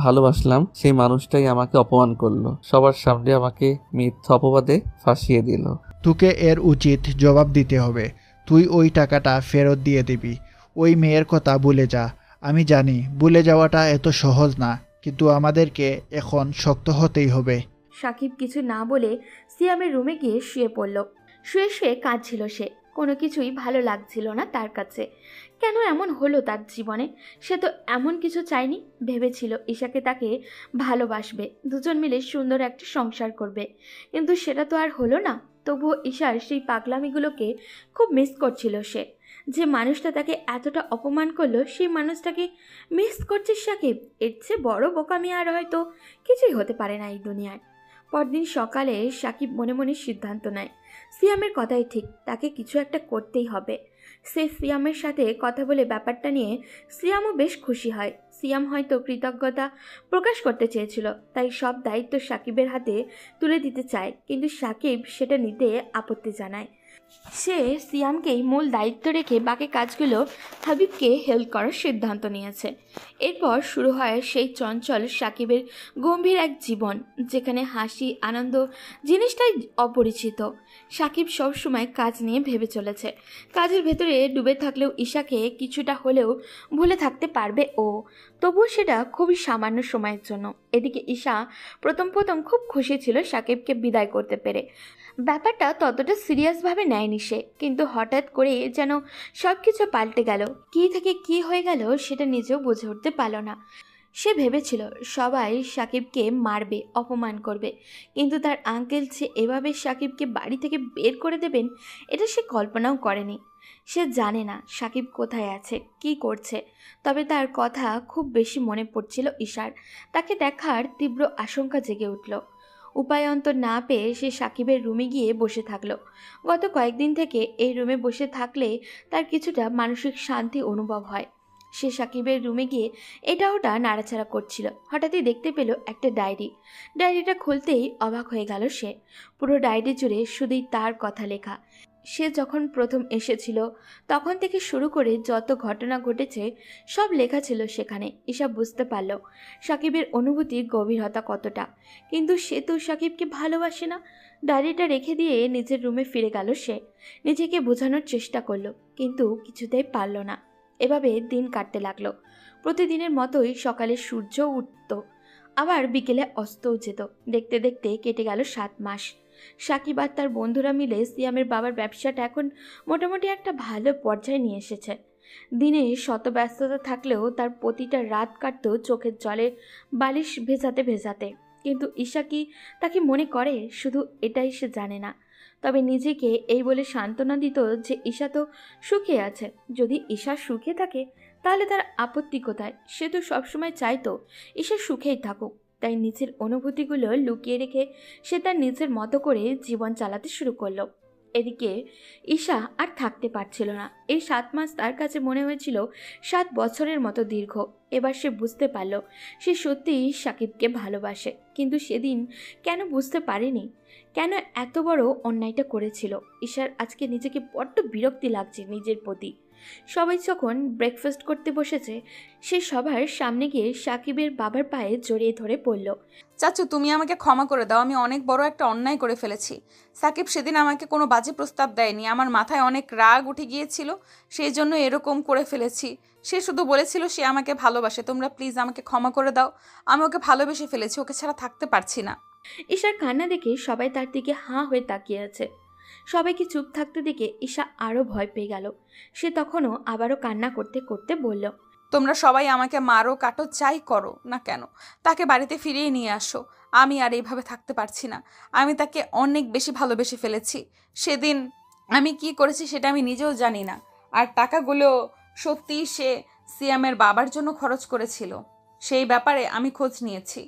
ভালোবাসলাম সেই মানুষটাই আমাকে অপমান করলো, সবার সামনে আমাকে মিথ্যা অপবাদে ফাঁসিয়ে দিল। তোকে এর উচিত জবাব দিতে হবে। তুই ওই টাকাটা ফেরত দিয়ে দিবি। ওই মেয়ের কথা ভুলে যা। আমি জানি ভুলে যাওয়াটা এত সহজ না, কিন্তু আমাদেরকে এখন শক্ত হতেই হবে। সাকিব কিছু না বলে সিয়ামের রুমে গিয়ে শুয়ে পড়ল। শুয়ে শুয়ে কাঁদছিল সে। কোনো কিছুই ভালো লাগছিল না তার কাছে। কেন এমন হলো তার জীবনে? সে তো এমন কিছু চায়নি। ভেবেছিল ঈশাকে তাকে ভালোবাসবে, দুজন মিলে সুন্দর একটা সংসার করবে, কিন্তু সেটা তো আর হলো না। তবুও ঈশার সেই পাগলামিগুলোকে খুব মিস করছিল সে। যে মানুষটা তাকে এতটা অপমান করলো সেই মানুষটাকে মিস করছে সাকিব। এর চেয়ে বড় বোকামি আর হয়তো কিছুই হতে পারে না এই দুনিয়ায়। পরদিন সকালে সাকিব মনে মনে সিদ্ধান্ত নেয়, সিয়ামের কথাই ঠিক, তাকে কিছু একটা করতেই হবে। সে সিয়ামের সাথে কথা বলে ব্যাপারটা নিয়ে সিয়ামও বেশ খুশি হয়। সিয়াম হয়তো কৃতজ্ঞতা প্রকাশ করতে চেয়েছিল, তাই সব দায়িত্ব সাকিবের হাতে তুলে দিতে চায়, কিন্তু সাকিব সেটা নিতে আপত্তি জানায়। সে সিয়ামকেই মূল দায়িত্ব রেখে বাকি কাজগুলো হাবিবকে হেল্প করার সিদ্ধান্ত নিয়েছে। এরপর শুরু হয় সেই চঞ্চল সাকিবের গম্ভীর এক জীবন, যেখানে হাসি আনন্দ জিনিসটাই অপরিচিত। সাকিব সবসময় কাজ নিয়ে ভেবে চলেছে। কাজের ভেতরে ডুবে থাকলেও ঈশাকে কিছুটা হলেও ভুলে থাকতে পারবে ও, তবুও সেটা খুবই সামান্য সময়ের জন্য। এদিকে ঈশা প্রথম খুব খুশি ছিল সাকিবকে বিদায় করতে পেরে। ব্যাপারটা ততটা সিরিয়াসভাবে নেয়নি সে, কিন্তু হঠাৎ করে যেন সব কিছু পাল্টে গেল। কী থেকে কী হয়ে গেল সেটা নিজেও বুঝে উঠতে পারল না। সে ভেবেছিল সবাই সাকিবকে মারবে, অপমান করবে, কিন্তু তার আঙ্কেল যে এভাবে সাকিবকে বাড়ি থেকে বের করে দেবেন এটা সে কল্পনাও করেনি। সে জানে না সাকিব কোথায় আছে, কি করছে, তবে তার কথা খুব বেশি মনে পড়ছিল ঈশার। তাকে দেখার তীব্র আশঙ্কা জেগে উঠল। উপায়ন্তর না পেয়ে সে সাকিবের রুমে গিয়ে বসে থাকলো। গত কয়েকদিন থেকে এই রুমে বসে থাকলে তার কিছুটা মানসিক শান্তি অনুভব হয়। সে সাকিবের রুমে গিয়ে এটা ওটা নাড়াচাড়া করছিল। হঠাৎই দেখতে পেল একটা ডায়েরি। ডায়েরিটা খুলতেই অবাক হয়ে গেল সে। পুরো ডায়েরি জুড়ে শুধুই তার কথা লেখা। সে যখন প্রথম এসেছিল তখন থেকে শুরু করে যত ঘটনা ঘটেছে সব লেখা ছিল সেখানে। ঈশা বুঝতে পারল সাকিবের অনুভূতির গভীরতা কতটা, কিন্তু সে তো সাকিবকে ভালোবাসে না। ডায়েরিটা রেখে দিয়ে নিজের রুমে ফিরে গেল সে। নিজেকে বোঝানোর চেষ্টা করলো, কিন্তু কিছুতেই পারল না। এভাবে দিন কাটতে লাগলো। প্রতিদিনের মতোই সকালে সূর্য উঠত, আবার বিকেলে অস্তও যেত। দেখতে দেখতে কেটে গেল 7 মাস। সাকিব আর তার বন্ধুরা মিলে সিয়ামের বাবার ব্যবসাটা এখন মোটামুটি একটা ভালো পর্যায়ে নিয়ে এসেছে। দিনে শত ব্যস্ততা থাকলেও তার প্রতিটা রাত কাটত চোখের জলে বালিশ ভেজাতে ভেজাতে। কিন্তু ঈশা কি তাকে মনে করে শুধু এটাই সে জানে না। তবে নিজেকে এই বলে সান্ত্বনা দিত যে ঈশা তো সুখে আছে। যদি ঈশা সুখে থাকে তাহলে তার আপত্তি কোথায়? সে তো সবসময় চাইতো ঈশা সুখেই থাকুক। তাই নিজের অনুভূতিগুলো লুকিয়ে রেখে সে তার নিজের মতো করে জীবন চালাতে শুরু করলো। এদিকে ঈশা আর থাকতে পারছিল না। এই 7 মাস তার কাছে মনে হয়েছিল 7 বছরের মতো দীর্ঘ। এবার সে বুঝতে পারল সে সত্যিই সাকিবকে ভালোবাসে, কিন্তু সেদিন কেন বুঝতে পারেনি, কেন এত বড় অন্যায়টা করেছিল। ঈশার আজকে নিজেকে বড্ড বিরক্তি লাগছে নিজের প্রতি। সবাই যখন ব্রেকফাস্ট করতে বসেছে সে সবার সামনে গিয়ে সাকিবের বাবার পায়ে জড়িয়ে ধরে পড়ল। চাচু, তুমি আমাকে ক্ষমা করে দাও, আমি অনেক বড় একটা অন্যায় করে ফেলেছি। সাকিব সেদিন আমাকে কোনো বাজে প্রস্তাব দেয়নি, আমার মাথায় অনেক রাগ উঠে গিয়েছিল, সেই জন্য এরকম করে ফেলেছি। সে শুধু বলেছিল সে আমাকে ভালোবাসে, তোমরা প্লিজ আমাকে ক্ষমা করে দাও, আমি ওকে ভালোবেসে ফেলেছি, ওকে ছাড়া থাকতে পারছি না। ঈশার কান্না দেখে সবাই তার দিকে হাঁ হয়ে তাকিয়ে আছে। সবাইকে চুপ থাকতে দেখে ঈশা আরও ভয় পেয়ে গেল। সে তখনও আবারও কান্না করতে করতে বলল, তোমরা সবাই আমাকে মারো কাটো যাই করো না কেন, তাকে বাড়িতে ফিরিয়ে নিয়ে আসো, আমি আর এইভাবে থাকতে পারছি না। আমি তাকে অনেক বেশি ভালোবেসে ফেলেছি। সেদিন আমি কি করেছি সেটা আমি নিজেও জানি না। আর টাকাগুলো সত্যিই সে সিয়ামের বাবার জন্য খরচ করেছিল, সেই ব্যাপারে আমি খোঁজ নিয়েছি।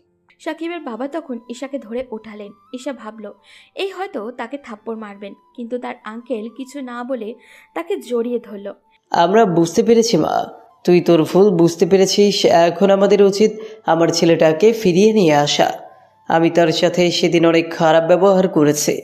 সাকিবের বাবা তখন ঈশাকে ধরে ওঠালেন। ঈশা ভাবল এই হয়তো তাকে থাপ্পড় মারবেন, কিন্তু তার আঙ্কেল কিছু না বলে তাকে জড়িয়ে ধরল। আমরা বুঝতে পেরেছি মা, তুই তোর ভুল বুঝতে পেরেছিস। এখন আমাদের উচিত আমার ছেলেটাকে ফিরিয়ে নিয়ে আসা। আমি তার সাথে সেদিন অনেক খারাপ ব্যবহার করেছি।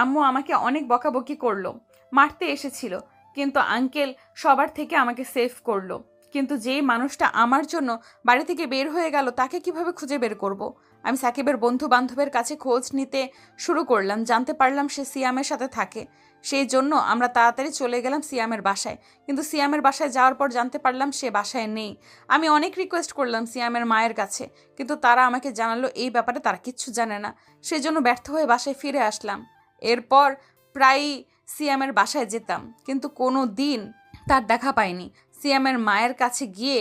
আম্মু আমাকে অনেক বকাবকি করলো, মারতে এসেছিল, কিন্তু আঙ্কেল সবার থেকে আমাকে সেভ করলো। কিন্তু যেই মানুষটা আমার জন্য বাড়ি থেকে বের হয়ে গেল তাকে কিভাবে খুঁজে বের করব? আমি সাকিবের বন্ধু বান্ধবের কাছে খোঁজ নিতে শুরু করলাম, জানতে পারলাম সে সিয়ামের সাথে থাকে। সেই জন্য আমরা তাড়াতাড়ি চলে গেলাম সিয়ামের বাসায়, কিন্তু সিয়ামের বাসায় যাওয়ার পর জানতে পারলাম সে বাসায় নেই। আমি অনেক রিকোয়েস্ট করলাম সিয়ামের মায়ের কাছে, কিন্তু তারা আমাকে জানালো এই ব্যাপারে তারা কিচ্ছু জানে না। সেজন্য ব্যর্থ হয়ে বাসায় ফিরে আসলাম। এরপর প্রায়ই সিয়ামের বাসায় যেতাম, কিন্তু কোনো দিন তার দেখা পাইনি। সিয়ামের মায়ের কাছে গিয়ে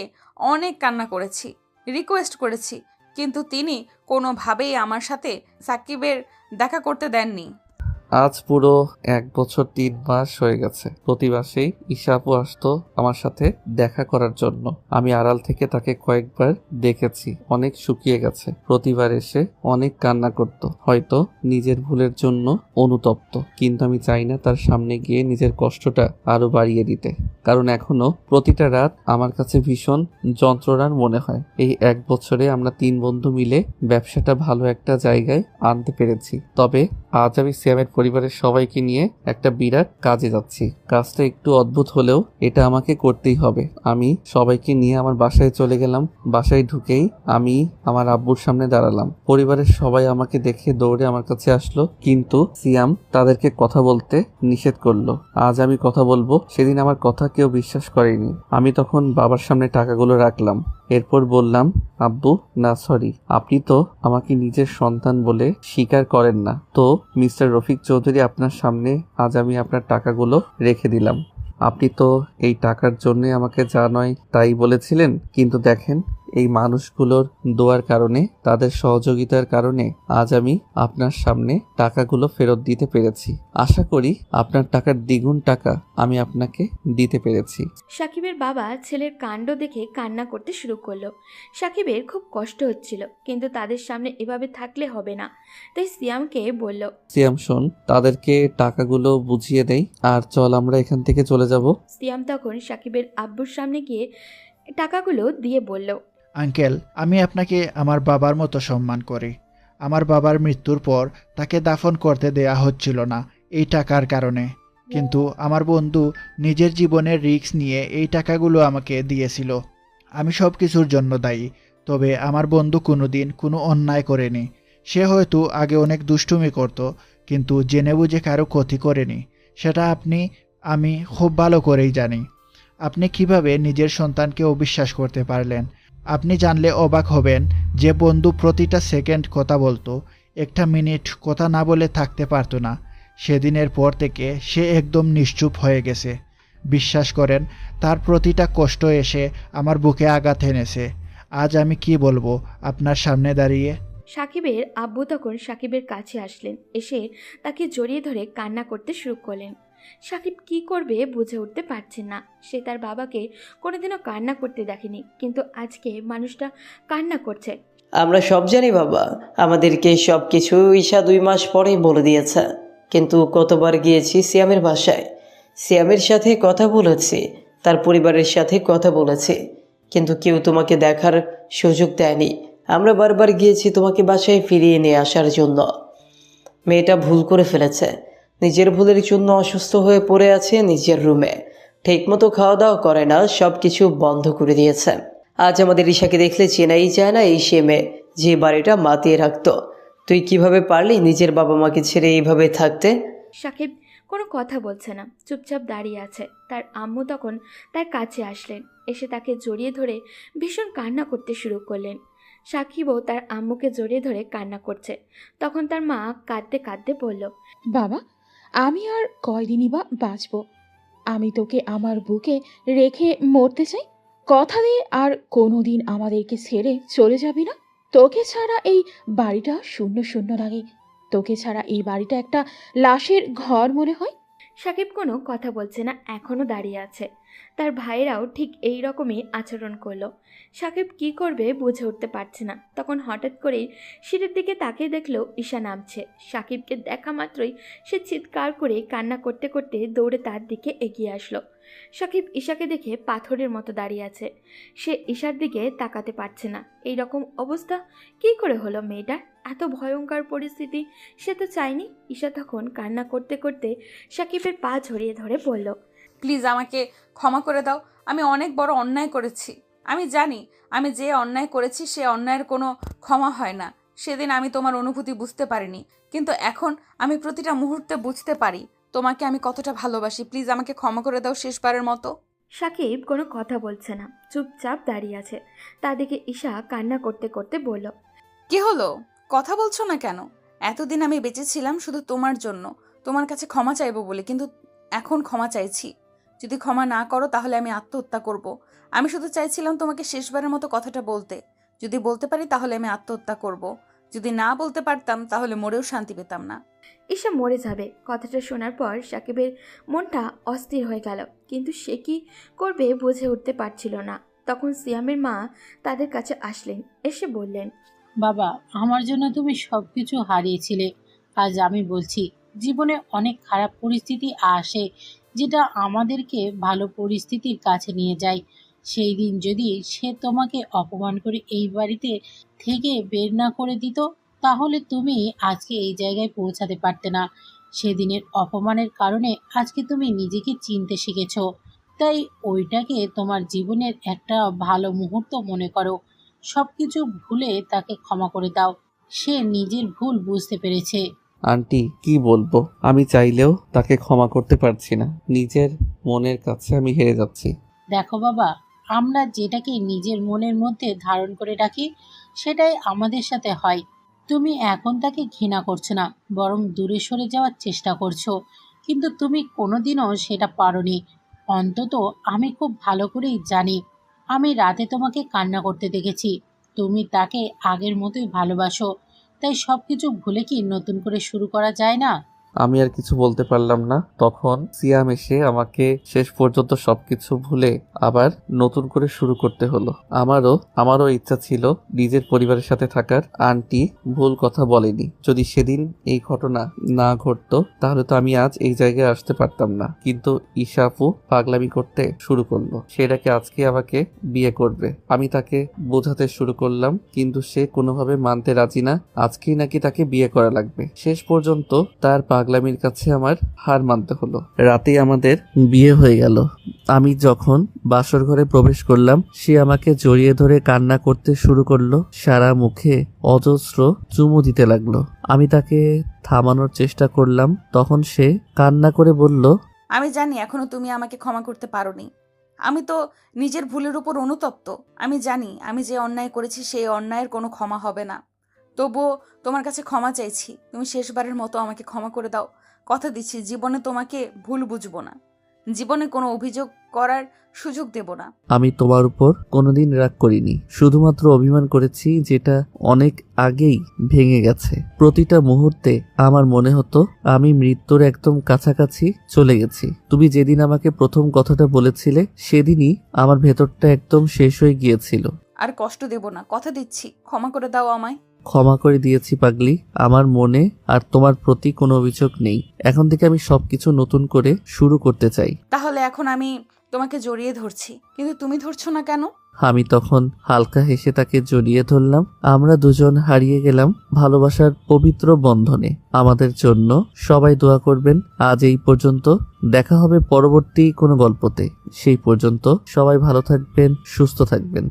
অনেক কান্না করেছি, রিকোয়েস্ট করেছি, কিন্তু তিনি কোনোভাবেই আমার সাথে সাকিবের দেখা করতে দেননি। আজ পুরো 1 বছর 3 মাস হয়ে গেছে। প্রতি মাসেই ঈশা আপু আসতো আমার সাথে দেখা করার জন্য। আমি আড়াল থেকে তাকে কয়েকবার দেখেছি, অনেক শুকিয়ে গেছে। প্রতিবার এসে অনেক কান্না করত, হয়তো নিজের ভুলের জন্য অনুতপ্ত, কিন্তু আমি চাই না তার সামনে গিয়ে নিজের কষ্টটা আরো বাড়িয়ে দিতে, কারণ এখনো প্রতিটা রাত আমার কাছে ভীষণ যন্ত্রণার মনে হয়। এই 1 বছরে আমরা 3 বন্ধু মিলে ব্যবসাটা ভালো একটা জায়গায় আনতে পেরেছি। তবে আজ আমি সিয়ামের পরিবারের সবাইকে নিয়ে একটা বিরাট কাজে যাচ্ছি। কাজটা একটু অদ্ভুত হলেও এটা আমাকে করতেই হবে। আমি সবাইকে নিয়ে আমার বাসায় চলে গেলাম। বাসায় ঢুকেই আমি আমার আব্বুর সামনে দাঁড়ালাম। পরিবারের সবাই আমাকে দেখে দৌড়ে আমার কাছে আসলো, কিন্তু সিয়াম তাদেরকে কথা বলতে নিষেধ করলো। আজ আমি কথা বলবো। সেদিন আমার কথা কেউ বিশ্বাস করেনি। আমি তখন বাবার সামনে টাকাগুলো রাখলাম। এরপর বললাম, আব্বু না সরি, আপনি তো আমাকে নিজের সন্তান বলে স্বীকার করেন না, তো মিস্টার রফিক চৌধুরী আপনার সামনে আজ আমি আপনার টাকাগুলো রেখে দিলাম। আপনি তো এই টাকার জন্য আমাকে যা নয় তাই বলেছিলেন, কিন্তু দেখেন এই মানুষগুলোর দোয়ার কারণে, তাদের সহযোগিতার কারণে আজ আমি আপনার সামনে টাকাগুলো ফেরত দিতে পেরেছি। আশা করি আপনার টাকার দ্বিগুণ টাকা আমি আপনাকে দিতে পেরেছি। সাকিবের বাবা ছেলের কাণ্ড দেখে কান্না করতে শুরু করলো। সাকিবের খুব কষ্ট হচ্ছিল, কিন্তু তাদের সামনে এভাবে থাকলে হবে না, তাই সিয়ামকে বলল, সিয়াম শোন, তাদেরকে টাকাগুলো বুঝিয়ে দেই আর চল আমরা এখান থেকে চলে যাব। সিয়াম তখন সাকিবের আব্বুর সামনে গিয়ে টাকাগুলো দিয়ে বলল, আঙ্কেল, আমি আপনাকে আমার বাবার মতো সম্মান করি। আমার বাবার মৃত্যুর পর তাকে দাফন করতে দেয়া হচ্ছিল না এই টাকার কারণে, কিন্তু আমার বন্ধু নিজের জীবনের রিস্ক নিয়ে এই টাকাগুলো আমাকে দিয়েছিল। আমি সব কিছুর জন্য দায়ী, তবে আমার বন্ধু কোনোদিন কোনো অন্যায় করেনি। সে হয়তো আগে অনেক দুষ্টুমি করত, কিন্তু জেনে বুঝে কারো ক্ষতি করেনি। সেটা আমি খুব ভালো করেই জানি। আপনি কিভাবে নিজের সন্তানকে অবিশ্বাস করতে পারলেন? আপনি জানলে অবাক হবেন যে বন্ধু প্রতিটা সেকেন্ড কথা বলতো, একটা মিনিট কথা না বলে থাকতে পারতো না। সেদিনের পর থেকে সে একদম নিশ্চুপ হয়ে গেছে। বিশ্বাস করেন, তার প্রতিটা কষ্ট এসে আমার বুকে আঘাত এনেছে। আজ আমি কি বলবো আপনার সামনে দাঁড়িয়ে? সাকিবের আব্বু তখন সাকিবের কাছে আসলেন, এসে তাকে জড়িয়ে ধরে কান্না করতে শুরু করলেন। সাকিব কি করবে বুঝে উঠতে পারছেন না। সে তার বাবাকে কোনোদিনও কান্না করতে দেখেনি, কিন্তু আজকে মানুষটা কান্না করছে। আমরা সব জানি বাবা, আমাদেরকে সব কিছু ঈশা 2 মাস পরেই বলে দিয়েছে। কিন্তু কতবার গিয়েছি সিয়ামের বাসায়, সিয়ামের সাথে কথা বলেছি, তার পরিবারের সাথে কথা বলেছি, কিন্তু কেউ তোমাকে দেখার সুযোগ দেয়নি। আমরা বারবার গিয়েছি তোমাকে বাসায় ফিরিয়ে নিয়ে আসার জন্য। মেয়েটা ভুল করে ফেলেছে, নিজের ভুলের জন্য অসুস্থ হয়ে পড়ে আছে নিজের রুমে, ঠিকমতো খাওয়া দাওয়া করে না, সব কিছু বন্ধ করে দিয়েছে। আজ আমাদের ঈশাকে দেখলে চেনাই যায় না এই সে মেয়ে যে বাড়িটা মাতিয়ে রাখতো। তুই কিভাবে পারলি নিজের বাবা মাকে ছেড়ে এইভাবে থাকতে? সাকিব কোনো কথা বলছে না, চুপচাপ দাঁড়িয়ে আছে। তার আম্মু তখন তার কাছে আসলেন, এসে তাকে জড়িয়ে ধরে ভীষণ কান্না করতে শুরু করলেন। সাকিবও তার আম্মুকে জড়িয়ে ধরে কান্না করছে। তখন তার মা কাঁদতে কাঁদতে বলল, বাবা, আমি আর কয়দিনই বা বাঁচব? আমি তোকে আমার বুকে রেখে মরতে চাই। কথা দে আর কোনোদিন আমাদেরকে ছেড়ে চলে যাবি না। তোকে ছাড়া এই বাড়িটা শূন্য শূন্য লাগে। তোকে ছাড়া এই বাড়িটা একটা লাশের ঘর মনে হয়। সাকিব কোনো কথা বলছে না, এখনও দাঁড়িয়ে আছে। তার ভাইয়েরাও ঠিক এই রকমই আচরণ করলো। সাকিব কি করবে বুঝে উঠতে পারছে না। তখন হঠাৎ করেই সিঁড়ির দিকে তাকিয়ে দেখলো ঈশা নামছে। সাকিবকে দেখা মাত্রই সে চিৎকার করে কান্না করতে করতে দৌড়ে তার দিকে এগিয়ে আসলো। সাকিব ঈশাকে দেখে পাথরের মতো দাঁড়িয়ে আছে। সে ঈশার দিকে তাকাতে পারছে না। এই রকম অবস্থা কি করে হলো মেয়েটার? এত ভয়ঙ্কর পরিস্থিতি সে তো চায়নি। ঈশা তখন কান্না করতে করতে সাকিবের পা জড়িয়ে ধরে বলল, প্লিজ আমাকে ক্ষমা করে দাও। আমি অনেক বড় অন্যায় করেছি। আমি জানি আমি যে অন্যায় করেছি সে অন্যায়ের কোনো ক্ষমা হয় না। সেদিন আমি তোমার অনুভূতি বুঝতে পারিনি, কিন্তু এখন আমি প্রতিটা মুহূর্তে বুঝতে পারি তোমাকে আমি কতটা ভালোবাসি। প্লিজ আমাকে ক্ষমা করে দাও শেষবারের মতো। সাকিব কোনো কথা বলছে না, চুপচাপ দাঁড়িয়ে আছে। তার দিকে ঈশা কান্না করতে করতে বলল, কি হলো, কথা বলছো না কেন? এতদিন আমি বেঁচে ছিলাম শুধু তোমার জন্য, তোমার কাছে ক্ষমা চাইবো বলে, কিন্তু এখন ক্ষমা চাইছি। যদি ক্ষমা না করো তাহলে আমি আত্মহত্যা করব। আমি শুধু চাইছিলাম তোমাকে শেষবারের মতো কথাটা বলতে। যদি বলতে পারি তাহলে আমি আত্মহত্যা করব, যদি না বলতে পারতাম তাহলে মরেও শান্তি পেতাম না। ঈশা মরে যাবে কথাটা শোনার পর সাকিবের মনটা অস্থির হয়ে গেল, কিন্তু সে কি করবে বুঝে উঠতে পারছিল না। তখন সিয়ামের মা তাদের কাছে আসলেন, এসে বললেন, বাবা, আমার জন্য তুমি সব কিছু হারিয়েছিলে। আজ আমি বলছি, জীবনে অনেক খারাপ পরিস্থিতি আসে যেটা আমাদেরকে ভালো পরিস্থিতির কাছে নিয়ে যায়। সেই দিন যদি সে তোমাকে অপমান করে এই বাড়িতে থেকে বের না করে দিত, তাহলে তুমি আজকে এই জায়গায় পৌঁছাতে পারতে না। সেদিনের অপমানের কারণে আজকে তুমি নিজেকে চিনতে শিখেছ। তাই ওইটাকে তোমার জীবনের একটা ভালো মুহূর্ত মনে করো। সব কিছু ভুলে তাকে ক্ষমা করে দাও। সে নিজের ভুল বুঝতে পেরেছে। আন্টি, কি বলবো? আমি চাইলেও তাকে ক্ষমা করতে পারছি না। নিজের মনের কাছে আমি হেরে যাচ্ছি। দেখো বাবা, আমরা যেটাকে নিজের মনের মধ্যে ধারণ করে রাখি সেটাই আমাদের সাথে হয়। তুমি এখন তাকে ঘৃণা করছো না, বরং দূরে সরে যাওয়ার চেষ্টা করছো, কিন্তু তুমি কোনোদিনও সেটা পারোনি। অন্তত আমি খুব ভালো করেই জানি। আমি রাতে তোমাকে কান্না করতে দেখেছি। তুমি তাকে আগের মতোই ভালোবাসো। তাই সব কিছু ভুলে কি নতুন করে শুরু করা যায় না? আমি আর কিছু বলতে পারলাম না। তখন সিয়াম এসে আমাকে শেষ পর্যন্ত সবকিছু ভুলে আবার নতুন করে শুরু করতে হলো। আমারও ইচ্ছা ছিল নিজের পরিবারের সাথে থাকার। আন্টি ভুল কথা বলেনি। যদি সেদিন এই ঘটনা না ঘটতো তাহলে তো আমি আজ এই জায়গায় আসতে পারতাম না। কিন্তু ঈশা আপু পাগলামি করতে শুরু করলো। সেটাকে আজকে আমাকে বিয়ে করবে। আমি তাকে বোঝাতে শুরু করলাম, কিন্তু সে কোনোভাবে মানতে রাজি না। আজকেই নাকি তাকে বিয়ে করা লাগবে। শেষ পর্যন্ত তার পাগলামির কাছে আমার হার মানতে হলো। রাতেই আমাদের বিয়ে হয়ে গেল। আমি যখন বাসর ঘরে প্রবেশ করলাম, সে আমাকে জড়িয়ে ধরে কান্না করতে শুরু করলো। সারা মুখে অজস্র চুমু দিতে লাগলো। আমি তাকে থামানোর চেষ্টা করলাম। তখন সে কান্না করে বলল, আমি জানি এখনো তুমি আমাকে ক্ষমা করতে পারোনি। আমি তো নিজের ভুলের উপর অনুতপ্ত। আমি জানি আমি যে অন্যায় করেছি সেই অন্যায়ের কোনো ক্ষমা হবে না। তবুও তোমার কাছে ক্ষমা চাইছি। তুমি শেষবারের মতো আমাকে ক্ষমা করে দাও। কথা দিচ্ছি জীবনে তোমাকে ভুল বুঝবো না। জীবনে কোনো অভিযোগ করার সুযোগ দেব না। আমি তোমার উপর কোনোদিন রাগ করিনি, শুধুমাত্র অভিমান করেছি, যেটা অনেক আগেই ভেঙে গেছে। প্রতিটা মুহূর্তে আমার মনে হতো আমি মৃত্যুর একদম কাছাকাছি চলে গেছি। তুমি যেদিন আমাকে প্রথম কথাটা বলেছিলে সেদিনই আমার ভেতরটা একদম শেষ হয়ে গিয়েছিল। আর কষ্ট দেব না, কথা দিচ্ছি। ক্ষমা করে দাও আমায়। ক্ষমা করে দিয়েছি পাগলি। আমার মনে আর তোমার প্রতি কোনো অভিযোগ নেই। এখন থেকে আমি সবকিছু নতুন করে শুরু করতে চাই। তাহলে এখন আমি তোমাকে জড়িয়ে ধরছি, কিন্তু তুমি ধরছো না কেন? আমি তখন হালকা হেসে তাকে জড়িয়ে ধরলাম। আমরা দুজন হারিয়ে গেলাম ভালোবাসার পবিত্র বন্ধনে। আমাদের জন্য সবাই দোয়া করবেন। আজ এই পর্যন্ত, দেখা হবে পরবর্তী কোনো গল্পতে। সেই পর্যন্ত সবাই ভালো থাকবেন, সুস্থ থাকবেন।